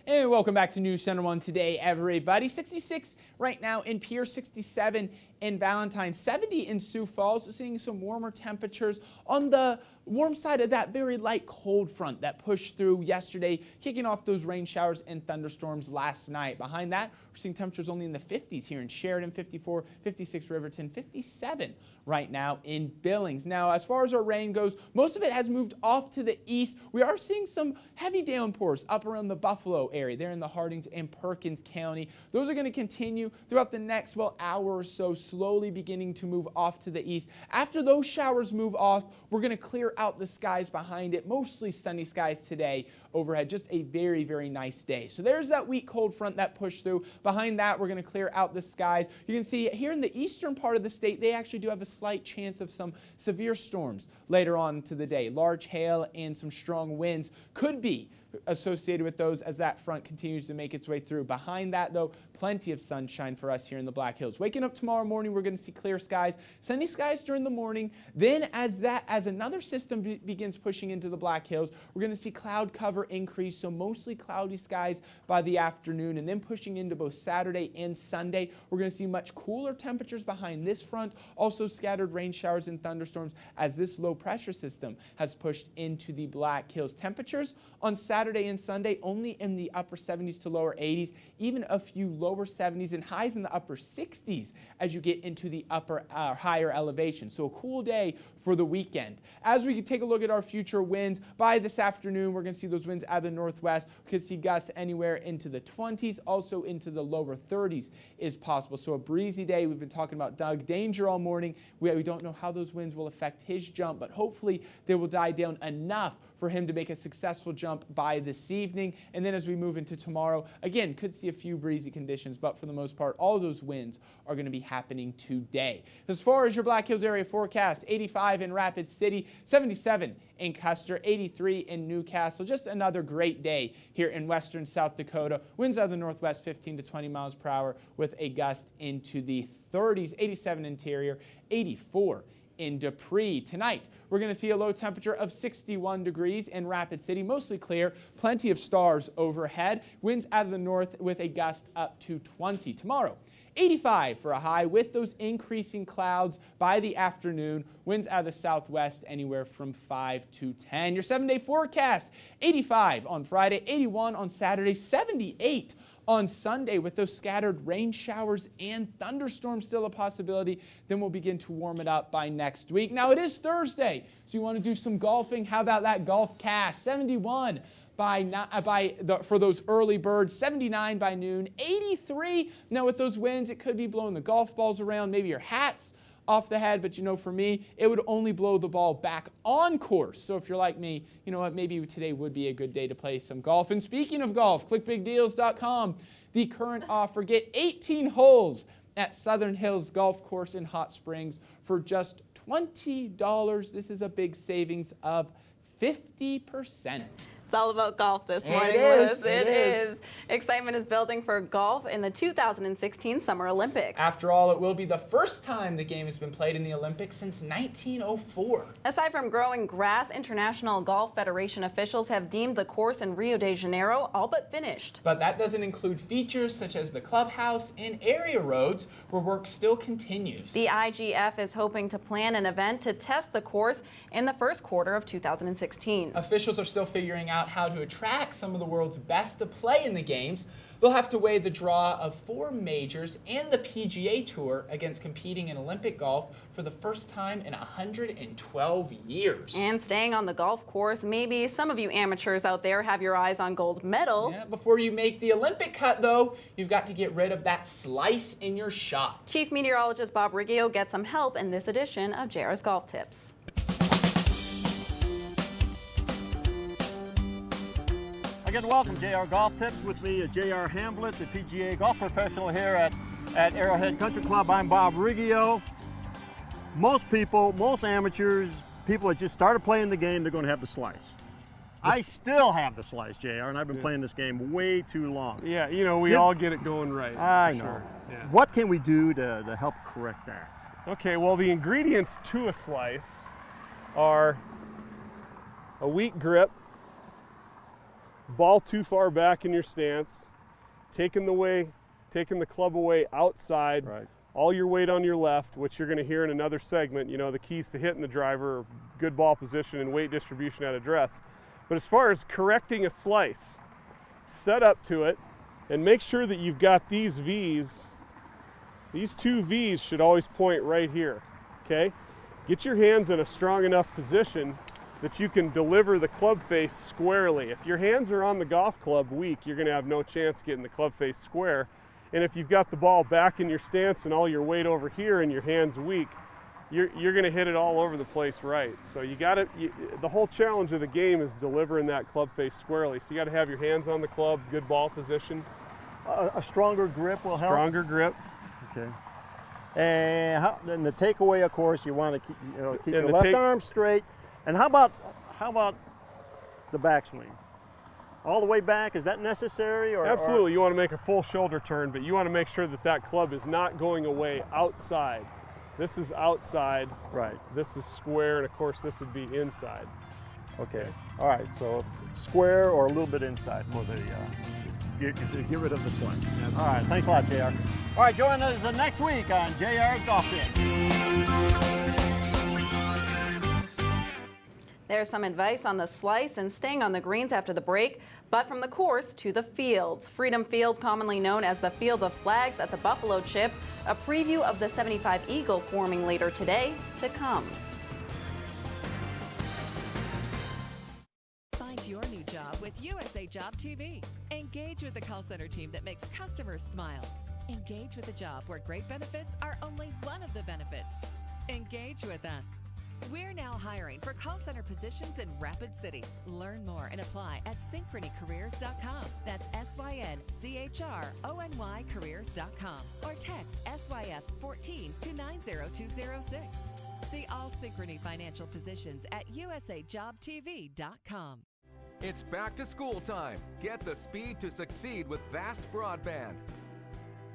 And welcome back to News Center 1 Today, everybody. 66 right now in Pierce, 67 in Valentine, 70 in Sioux Falls. We're seeing some warmer temperatures on the warm side of that very light cold front that pushed through yesterday, kicking off those rain showers and thunderstorms last night. Behind that, we're seeing temperatures only in the 50s here in Sheridan, 54, 56 Riverton, 57 right now in Billings. Now, as far as our rain goes, most of it has moved off to the east. We are seeing some heavy downpours up around the Buffalo area, there in the Harding and Perkins County. Those are going to continue throughout the next, hour or so, slowly beginning to move off to the east. After those showers move off, we're going to clear out the skies behind it. Mostly sunny skies today overhead. Just a very, very nice day. So there's that weak cold front that pushed through. Behind that, we're going to clear out the skies. You can see here in the eastern part of the state, they actually do have a slight chance of some severe storms later on to the day. Large hail and some strong winds could be associated with those as that front continues to make its way through. Behind that, though, plenty of sunshine for us here in the Black Hills. Waking up tomorrow morning, we're going to see clear skies, sunny skies during the morning. Then as another system begins pushing into the Black Hills, we're going to see cloud cover increase, so mostly cloudy skies by the afternoon. And then pushing into both Saturday and Sunday, we're going to see much cooler temperatures behind this front, also scattered rain showers and thunderstorms as this low pressure system has pushed into the Black Hills. Temperatures on Saturday and Sunday only in the upper 70s to lower 80s, even a few lower 70s and highs in the upper 60s as you get into the higher elevation. So a cool day for the weekend. As we take a look at our future winds, by this afternoon, we're going to see those winds out of the northwest. We could see gusts anywhere into the 20s, also into the lower 30s is possible. So a breezy day. We've been talking about Doug Danger all morning. We don't know how those winds will affect his jump, but hopefully they will die down enough for him to make a successful jump by this evening. And then as we move into tomorrow, again, could see a few breezy conditions, but for the most part, all those winds are going to be happening today. As far as your Black Hills area forecast, 85 in Rapid City, 77 in Custer, 83 in Newcastle. Just another great day here in western South Dakota. Winds out of the northwest, 15 to 20 miles per hour with a gust into the 30s, 87 interior, 84 in Dupree. Tonight, we're going to see a low temperature of 61 degrees in Rapid City, mostly clear, plenty of stars overhead, winds out of the north with a gust up to 20. Tomorrow, 85 for a high with those increasing clouds by the afternoon. Winds out of the southwest anywhere from 5 to 10. Your 7-day forecast, 85 on Friday, 81 on Saturday, 78 on Sunday with those scattered rain showers and thunderstorms still a possibility. Then we'll begin to warm it up by next week. Now it is Thursday, so you want to do some golfing. How about that golf cast? 71 for those early birds, 79 by noon, 83. Now with those winds, it could be blowing the golf balls around, maybe your hats off the head, but for me, it would only blow the ball back on course. So if you're like me, you know what, maybe today would be a good day to play some golf. And speaking of golf, clickbigdeals.com, the current offer, get 18 holes at Southern Hills Golf Course in Hot Springs for just $20. This is a big savings of 50%. It's all about golf this morning, Liz. It is. Excitement is building for golf in the 2016 Summer Olympics. After all, it will be the first time the game has been played in the Olympics since 1904. Aside from growing grass, International Golf Federation officials have deemed the course in Rio de Janeiro all but finished. But that doesn't include features such as the clubhouse and area roads where work still continues. The IGF is hoping to plan an event to test the course in the first quarter of 2016. Officials are still figuring out how to attract some of the world's best to play in the games. They'll have to weigh the draw of 4 majors and the PGA Tour against competing in Olympic golf for the first time in 112 years. And staying on the golf course, maybe some of you amateurs out there have your eyes on gold medal. Yeah, before you make the Olympic cut, though, you've got to get rid of that slice in your shot. Chief Meteorologist Bob Riggio gets some help in this edition of JR's Golf Tips. Again, welcome, JR Golf Tips. With me is JR Hamblett, the PGA golf professional here at Arrowhead Country Club. I'm Bob Riggio. Most people, most amateurs, people that just started playing the game, they're going to have the slice. I still have the slice, JR, and I've been playing this game way too long. Yeah, we all get it going right. I know. Sure. Yeah. What can we do to help correct that? Okay, well, the ingredients to a slice are a weak grip, ball too far back in your stance, taking the club away outside, right. All your weight on your left, which you're going to hear in another segment. The keys to hitting the driver are good ball position and weight distribution at address. But as far as correcting a slice, set up to it and make sure that you've got these V's. These 2 V's should always point right here, okay? Get your hands in a strong enough position that you can deliver the club face squarely. If your hands are on the golf club weak, you're going to have no chance getting the club face square. And if you've got the ball back in your stance and all your weight over here and your hands weak, you're going to hit it all over the place right. So the whole challenge of the game is delivering that club face squarely. So you got to have your hands on the club, good ball position. A stronger grip will help? Stronger grip. Okay. And the takeaway, of course, you want to keep your left arm straight. And how about the backswing? All the way back, is that necessary? Absolutely, you want to make a full shoulder turn, but you want to make sure that club is not going away outside. This is outside. Right. This is square, and of course this would be inside. Okay. All right, so square or a little bit inside for the get rid of the slice. All right, thanks a lot, JR. All right, join us next week on JR's Golf Tips. There's some advice on the slice and staying on the greens after the break, but from the course to the fields. Freedom Fields, commonly known as the Field of Flags at the Buffalo Chip, a preview of the 75 Eagle forming later today to come. Find your new job with USA Job TV. Engage with the call center team that makes customers smile. Engage with a job where great benefits are only one of the benefits. Engage with us. We're now hiring for call center positions in Rapid City. Learn more and apply at synchronycareers.com. That's SYNCHRONY careers.com. Or text SYF14 to 90206. See all Synchrony financial positions at usajobtv.com. It's back to school time. Get the speed to succeed with Vast Broadband.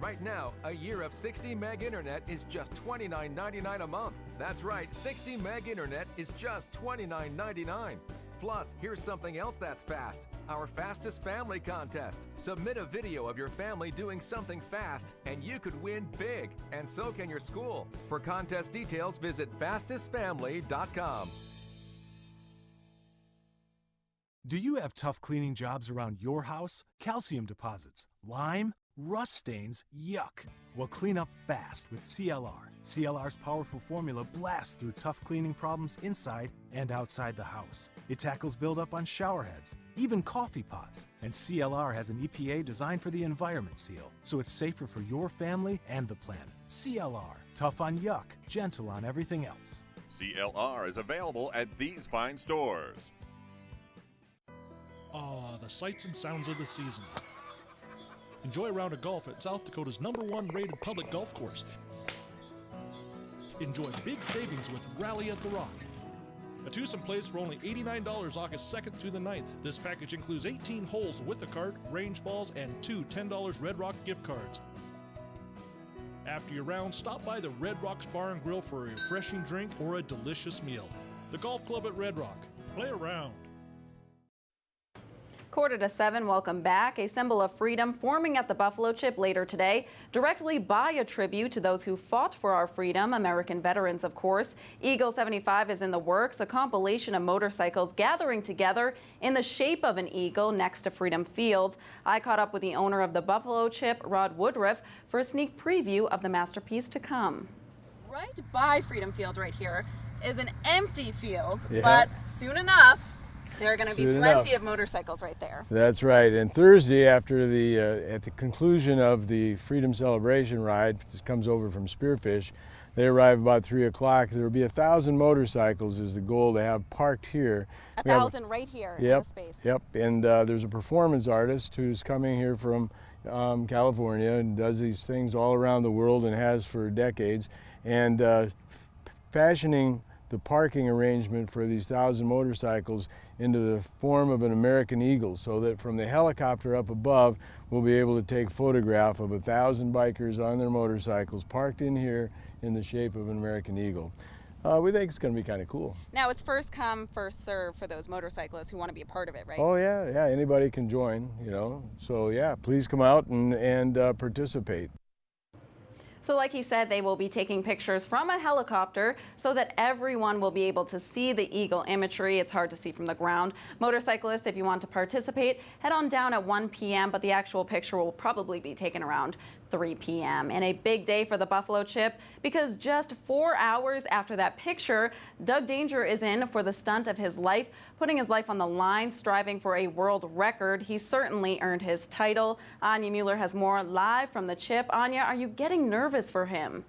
Right now, a year of 60 meg internet is just $29.99 a month. That's right, 60 meg internet is just $29.99. Plus, here's something else that's fast. Our Fastest Family Contest. Submit a video of your family doing something fast, and you could win big. And so can your school. For contest details, visit fastestfamily.com. Do you have tough cleaning jobs around your house? Calcium deposits, lime, rust stains, yuck. Well, clean up fast with CLR. CLR's powerful formula blasts through tough cleaning problems inside and outside the house. It tackles buildup on shower heads, even coffee pots. And CLR has an EPA designed for the environment seal, so it's safer for your family and the planet. CLR, tough on yuck, gentle on everything else. CLR is available at these fine stores. Ah, the sights and sounds of the season. Enjoy a round of golf at South Dakota's #1 rated public golf course. Enjoy big savings with Rally at the Rock. A twosome plays for only $89 August 2nd through the 9th. This package includes 18 holes with a cart, range balls, and 2 $10 Red Rock gift cards. After your round, stop by the Red Rock's Bar and Grill for a refreshing drink or a delicious meal. The Golf Club at Red Rock. Play around. 6:45, welcome back. A symbol of freedom forming at the Buffalo Chip later today, directly by a tribute to those who fought for our freedom, American veterans, of course. Eagle 75 is in the works, a compilation of motorcycles gathering together in the shape of an eagle next to Freedom Field. I caught up with the owner of the Buffalo Chip, Rod Woodruff, for a sneak preview of the masterpiece to come. Right by Freedom Field right here is an empty field, but soon enough, there are going to be plenty of motorcycles right there. That's right. And Thursday, after at the conclusion of the Freedom Celebration ride, which comes over from Spearfish, they arrive about 3 o'clock. There will be 1,000 motorcycles is the goal to have parked here. 1,000 right here in the space. Yep. And there's a performance artist who's coming here from California and does these things all around the world and has for decades. And fashioning the parking arrangement for these 1,000 motorcycles into the form of an American eagle, so that from the helicopter up above, we'll be able to take a photograph of 1,000 bikers on their motorcycles parked in here in the shape of an American eagle. We think it's going to be kind of cool. Now it's first come, first serve for those motorcyclists who want to be a part of it, right? Oh yeah, anybody can join, So yeah, please come out and participate. So like he said, they will be taking pictures from a helicopter so that everyone will be able to see the eagle imagery. It's hard to see from the ground. Motorcyclists, if you want to participate, head on down at 1 p.m., but the actual picture will probably be taken around 3 p.m. And a big day for the Buffalo Chip, because just 4 hours after that picture, Doug Danger is in for the stunt of his life, putting his life on the line, striving for a world record. He certainly earned his title. Anya Mueller has more live from the Chip. Anya, are you getting nervous for him?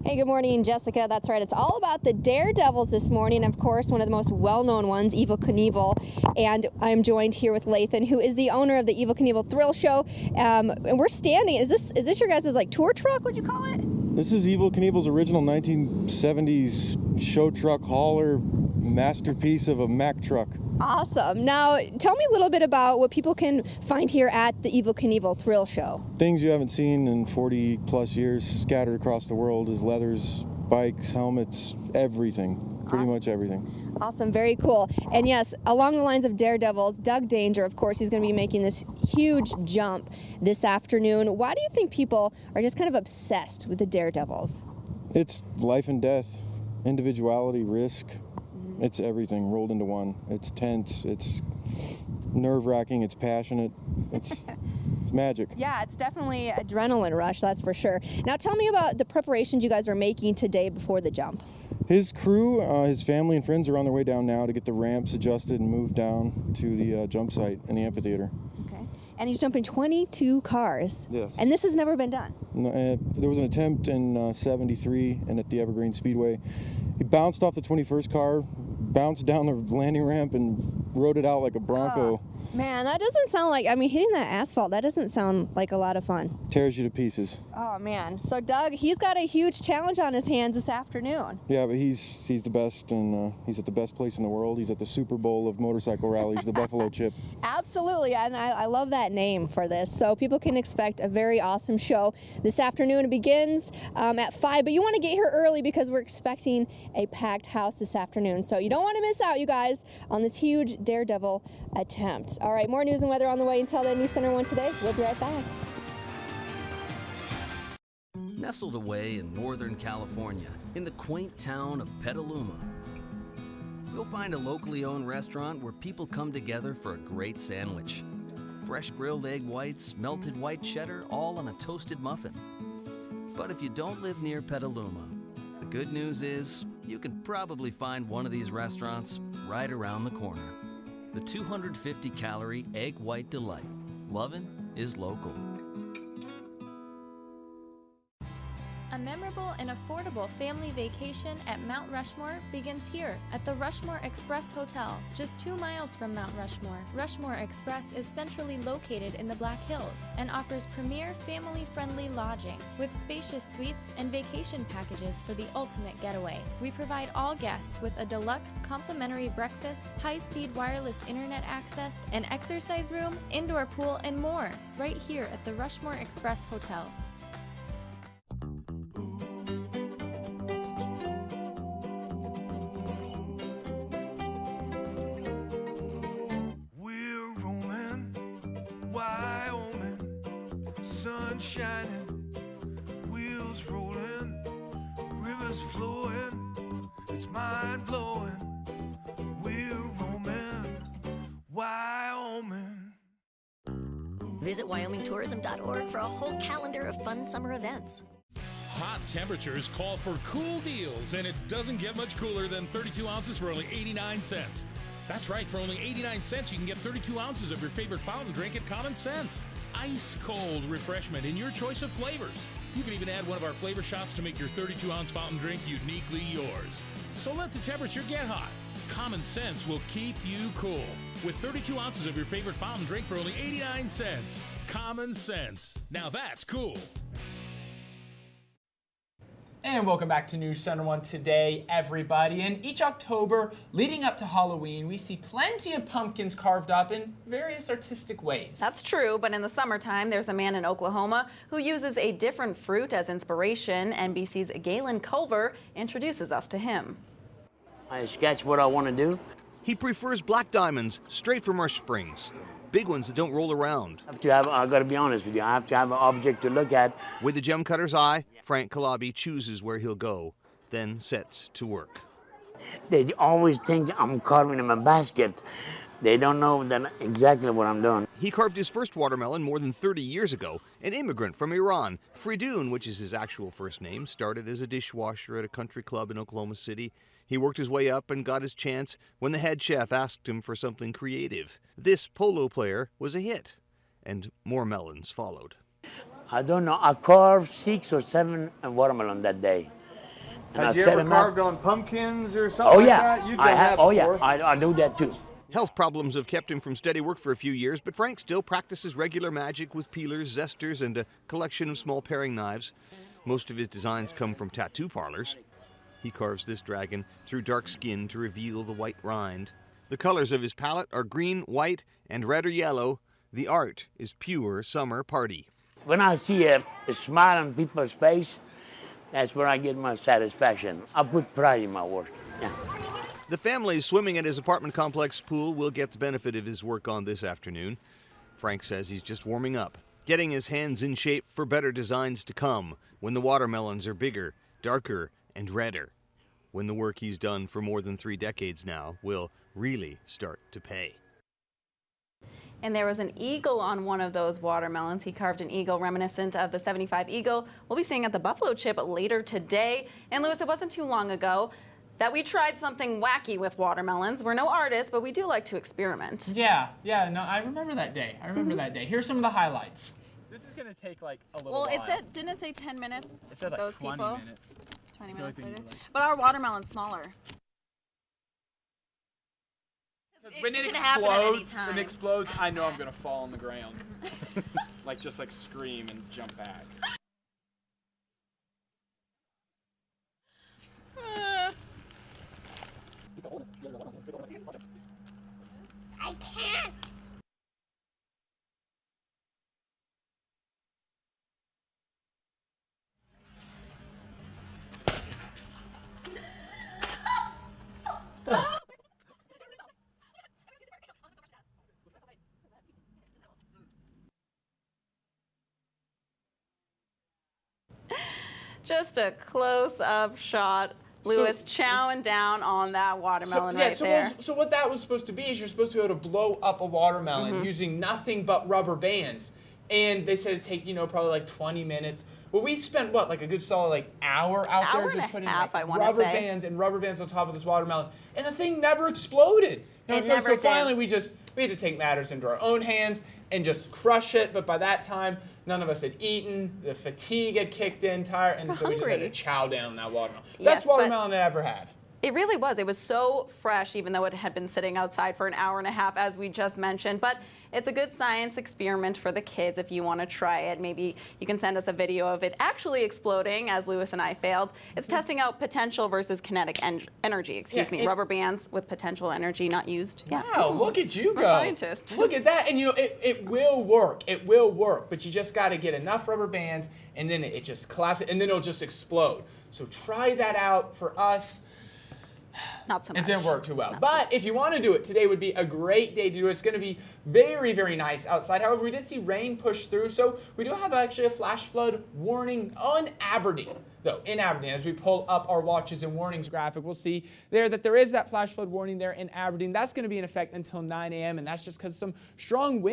Hey, good morning, Jessica. That's right. It's all about the Daredevils this morning. Of course, one of the most well-known ones, Evel Knievel. And I'm joined here with Lathan, who is the owner of the Evel Knievel Thrill Show. And we're standing. Is this your guys' tour truck? What'd you call it? This is Evel Knievel's original 1970s show truck hauler masterpiece of a Mack truck. Awesome. Now, tell me a little bit about what people can find here at the Evel Knievel Thrill Show. Things you haven't seen in 40 plus years scattered across the world is leathers, bikes, helmets, everything. Pretty much everything. Awesome. Very cool. And yes, along the lines of Daredevils, Doug Danger, of course, he's going to be making this huge jump this afternoon. Why do you think people are just kind of obsessed with the Daredevils? It's life and death, individuality, risk. It's everything rolled into one. It's tense, it's nerve-wracking, it's passionate, it's magic. Yeah, it's definitely adrenaline rush, that's for sure. Now tell me about the preparations you guys are making today before the jump. His crew, his family and friends are on their way down now to get the ramps adjusted and moved down to the jump site in the amphitheater. Okay. And he's jumping 22 cars. Yes. And this has never been done. No, there was an attempt in '73 and at the Evergreen Speedway. He bounced off the 21st car, bounced down the landing ramp, and rode it out like a Bronco. Man, that doesn't sound like, I mean, hitting that asphalt, that doesn't sound like a lot of fun. Tears you to pieces. Oh, man. So, Doug, he's got a huge challenge on his hands this afternoon. Yeah, but he's the best, and he's at the best place in the world. He's at the Super Bowl of motorcycle rallies, the Buffalo Chip. Absolutely, and I love that name for this. So people can expect a very awesome show this afternoon. It begins at 5, but you want to get here early because we're expecting a packed house this afternoon. So you don't want to miss out, you guys, on this huge daredevil attempt. All right, more news and weather on the way. Until then, News Center 1 Today. We'll be right back. Nestled away in Northern California, in the quaint town of Petaluma, you'll find a locally owned restaurant where people come together for a great sandwich. Fresh grilled egg whites, melted white cheddar, all on a toasted muffin. But if you don't live near Petaluma, the good news is you can probably find one of these restaurants right around the corner. The 250-calorie Egg White Delight. Lovin' is local. A memorable and affordable family vacation at Mount Rushmore begins here at the Rushmore Express Hotel, just 2 miles from Mount Rushmore. Rushmore Express is centrally located in the Black Hills and offers premier family-friendly lodging with spacious suites and vacation packages for the ultimate getaway. We provide all guests with a deluxe complimentary breakfast, high-speed wireless internet access, an exercise room, indoor pool, and more right here at the Rushmore Express Hotel. Shining, wheels rolling, rivers flowing, it's mind blowing. We're roaming, Wyoming. Visit WyomingTourism.org for a whole calendar of fun summer events. Hot temperatures call for cool deals, and it doesn't get much cooler than 32 ounces for only 89 cents. That's right, for only 89 cents, you can get 32 ounces of your favorite fountain drink at Common Sense. Ice-cold refreshment in your choice of flavors. You can even add one of our flavor shots to make your 32-ounce fountain drink uniquely yours. So let the temperature get hot. Common Sense will keep you cool with 32 ounces of your favorite fountain drink for only 89 cents. Common Sense. Now that's cool. And welcome back to News Center 1 Today, everybody. And each October, leading up to Halloween, we see plenty of pumpkins carved up in various artistic ways. That's true, but in the summertime, there's a man in Oklahoma who uses a different fruit as inspiration. NBC's Galen Culver introduces us to him. I sketch what I want to do. He prefers black diamonds straight from our springs. Big ones that don't roll around. I got to be honest with you, I have to have an object to look at. With the gem cutter's eye, Frank Calabi chooses where he'll go, then sets to work. They always think I'm carving them a basket. They don't know that exactly what I'm doing. He carved his first watermelon more than 30 years ago. An immigrant from Iran, Fridoun, which is his actual first name, started as a dishwasher at a country club in Oklahoma City. He worked his way up and got his chance when the head chef asked him for something creative. This polo player was a hit, and more melons followed. I don't know, I carved 6 or 7 watermelon that day. And Have I you set ever them carved up. on pumpkins or something like that? You've done that before. I do that too. Health problems have kept him from steady work for a few years, but Frank still practices regular magic with peelers, zesters, and a collection of small paring knives. Most of his designs come from tattoo parlors. He carves this dragon through dark skin to reveal the white rind. The colors of his palette are green, white, and red or yellow. The art is pure summer party. When I see a smile on people's face, that's where I get my satisfaction. I put pride in my work. Yeah. The families swimming at his apartment complex pool will get the benefit of his work on this afternoon. Frank says he's just warming up, getting his hands in shape for better designs to come when the watermelons are bigger, darker, and redder. When the work he's done for more than 3 decades now will really start to pay. And there was an eagle on one of those watermelons. He carved an eagle reminiscent of the 75 Eagle we'll be seeing at the Buffalo Chip later today. And Lewis, it wasn't too long ago that we tried something wacky with watermelons. We're no artists, but we do like to experiment. Yeah, no, I remember that day. That day. Here's some of the highlights. This is gonna take like a little while. Didn't it say 10 minutes? It said like those 20 people? minutes. 20 minutes later. But our watermelon's smaller. When it explodes, I know I'm gonna fall on the ground. just scream and jump back. I can't. Just a close-up shot. Lewis chowing down on that watermelon there. So what that was supposed to be is you're supposed to be able to blow up a watermelon using nothing but rubber bands. And they said it'd take, probably like 20 minutes. Well, we spent, a good solid hour out there just putting rubber bands on top of this watermelon. And the thing never exploded. So finally we had to take matters into our own hands and just crush it. But by that time, none of us had eaten. The fatigue had kicked in, and so we just had to chow down that watermelon. Best watermelon I ever had. It really was. It was so fresh, even though it had been sitting outside for an hour and a half, as we just mentioned. But it's a good science experiment for the kids if you want to try it. Maybe you can send us a video of it actually exploding, as Lewis and I failed. It's testing out potential versus kinetic energy. Rubber bands with potential energy not used. Wow, look at you go. I'm a scientist. Look at that. And, it will work. It will work. But you just got to get enough rubber bands, and then it just collapses, and then it'll just explode. So try that out for us. Not so much. It didn't work too well. But if you want to do it, today would be a great day to do it. It's going to be very, very nice outside. However, we did see rain push through, so we do have actually a flash flood warning on Aberdeen. Though, in Aberdeen, as we pull up our watches and warnings graphic, we'll see there that there is that flash flood warning there in Aberdeen. That's going to be in effect until 9 a.m., and that's just because of some strong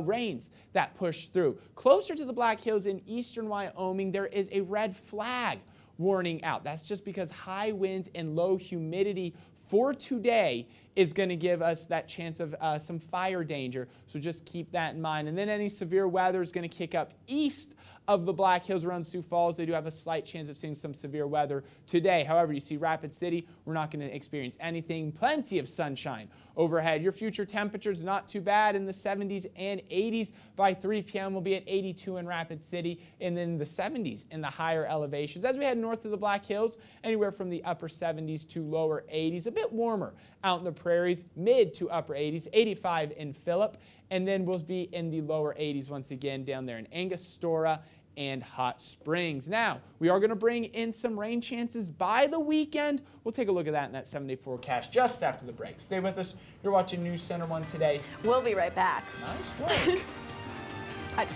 rains that push through. Closer to the Black Hills in eastern Wyoming, there is a red flag warning out. That's just because high winds and low humidity for today is going to give us that chance of some fire danger. So just keep that in mind. And then any severe weather is going to kick up east of the Black Hills around Sioux Falls. They do have a slight chance of seeing some severe weather today. However, you see Rapid City, we're not going to experience anything. Plenty of sunshine overhead. Your future temperatures not too bad in the 70s and 80s. By 3 p.m. we'll be at 82 in Rapid City, and then the 70s in the higher elevations. As we head north of the Black Hills, anywhere from the upper 70s to lower 80s. A bit warmer out in the prairies, mid to upper 80s, 85 in Phillip, and then we'll be in the lower 80s once again down there in Angostura and Hot Springs. Now, we are going to bring in some rain chances by the weekend. We'll take a look at that in that 7-day forecast just after the break. Stay with us. You're watching News Center 1 Today. We'll be right back. Nice work.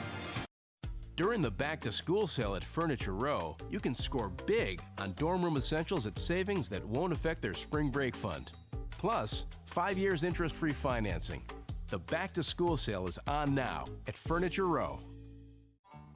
During the back-to-school sale at Furniture Row, you can score big on dorm room essentials at savings that won't affect their spring break fund. Plus, 5 years interest-free financing. The back-to-school sale is on now at Furniture Row.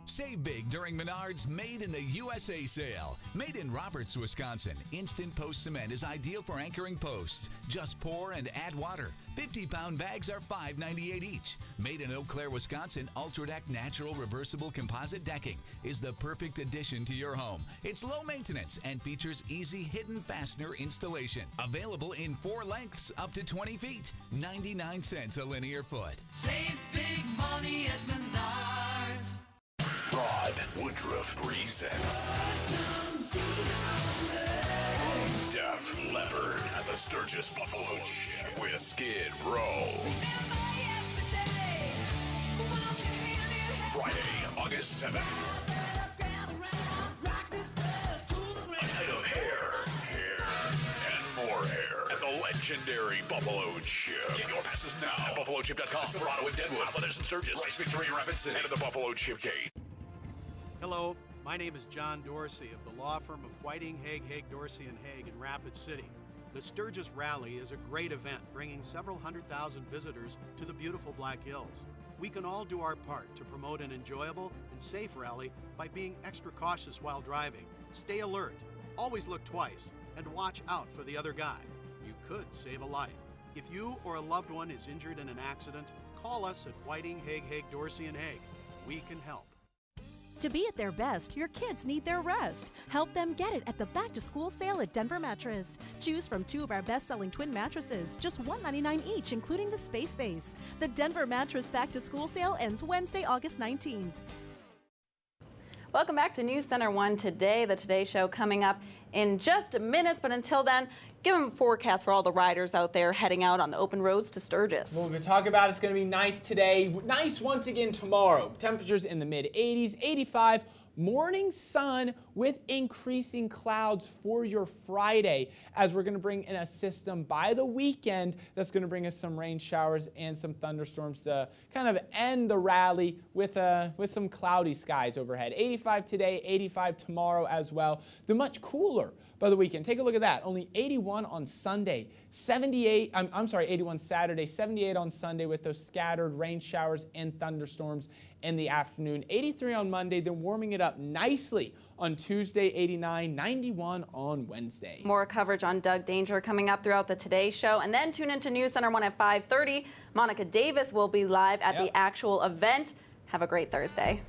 Save big during Menards Made in the USA sale. Made in Roberts, Wisconsin, Instant Post Cement is ideal for anchoring posts. Just pour and add water. 50-pound bags are $5.98 each. Made in Eau Claire, Wisconsin, UltraDeck Natural Reversible Composite Decking is the perfect addition to your home. It's low maintenance and features easy hidden fastener installation. Available in 4 lengths up to 20 feet. 99 cents a linear foot. Save big money at Menards. Rod Woodruff presents Def Leppard at the Sturgis Buffalo with Skid Row. Friday, August 7th. A night of hair, and more hair at the legendary Buffalo Chip. Get your passes now at BuffaloChip.com. Silverado and Deadwood, Brothers and Sturgis, Rice Victory and Rapid City, and at the Buffalo Chip Gate. Hello, my name is John Dorsey of the law firm of Whiting, Hague, Dorsey & Hague in Rapid City. The Sturgis Rally is a great event, bringing several 100,000 visitors to the beautiful Black Hills. We can all do our part to promote an enjoyable and safe rally by being extra cautious while driving. Stay alert, always look twice, and watch out for the other guy. You could save a life. If you or a loved one is injured in an accident, call us at Whiting, Hague, Dorsey & Hague. We can help. To be at their best, your kids need their rest. Help them get it at the back-to-school sale at Denver Mattress. Choose from 2 of our best-selling twin mattresses, just $199 each, including the Space Base. The Denver Mattress back-to-school sale ends Wednesday, August 19th. Welcome back to News Center 1 Today. The Today Show coming up in just minutes, but until then, give them a forecast for all the riders out there heading out on the open roads to Sturgis. Well, we're going to talk about it's going to be nice today. Nice once again tomorrow. Temperatures in the mid-80s, 85. Morning sun with increasing clouds for your Friday, as we're going to bring in a system by the weekend that's going to bring us some rain showers and some thunderstorms to kind of end the rally with some cloudy skies overhead. 85 today, 85 tomorrow as well. The much cooler by the weekend. Take a look at that. Only 81 on Sunday, 81 Saturday, 78 on Sunday with those scattered rain showers and thunderstorms in the afternoon. 83 on Monday, then warming it up nicely on Tuesday, 89, 91 on Wednesday. More coverage on Doug Danger coming up throughout the Today Show. And then tune into News Center 1 at 5:30. Monica Davis will be live at the actual event. Have a great Thursday.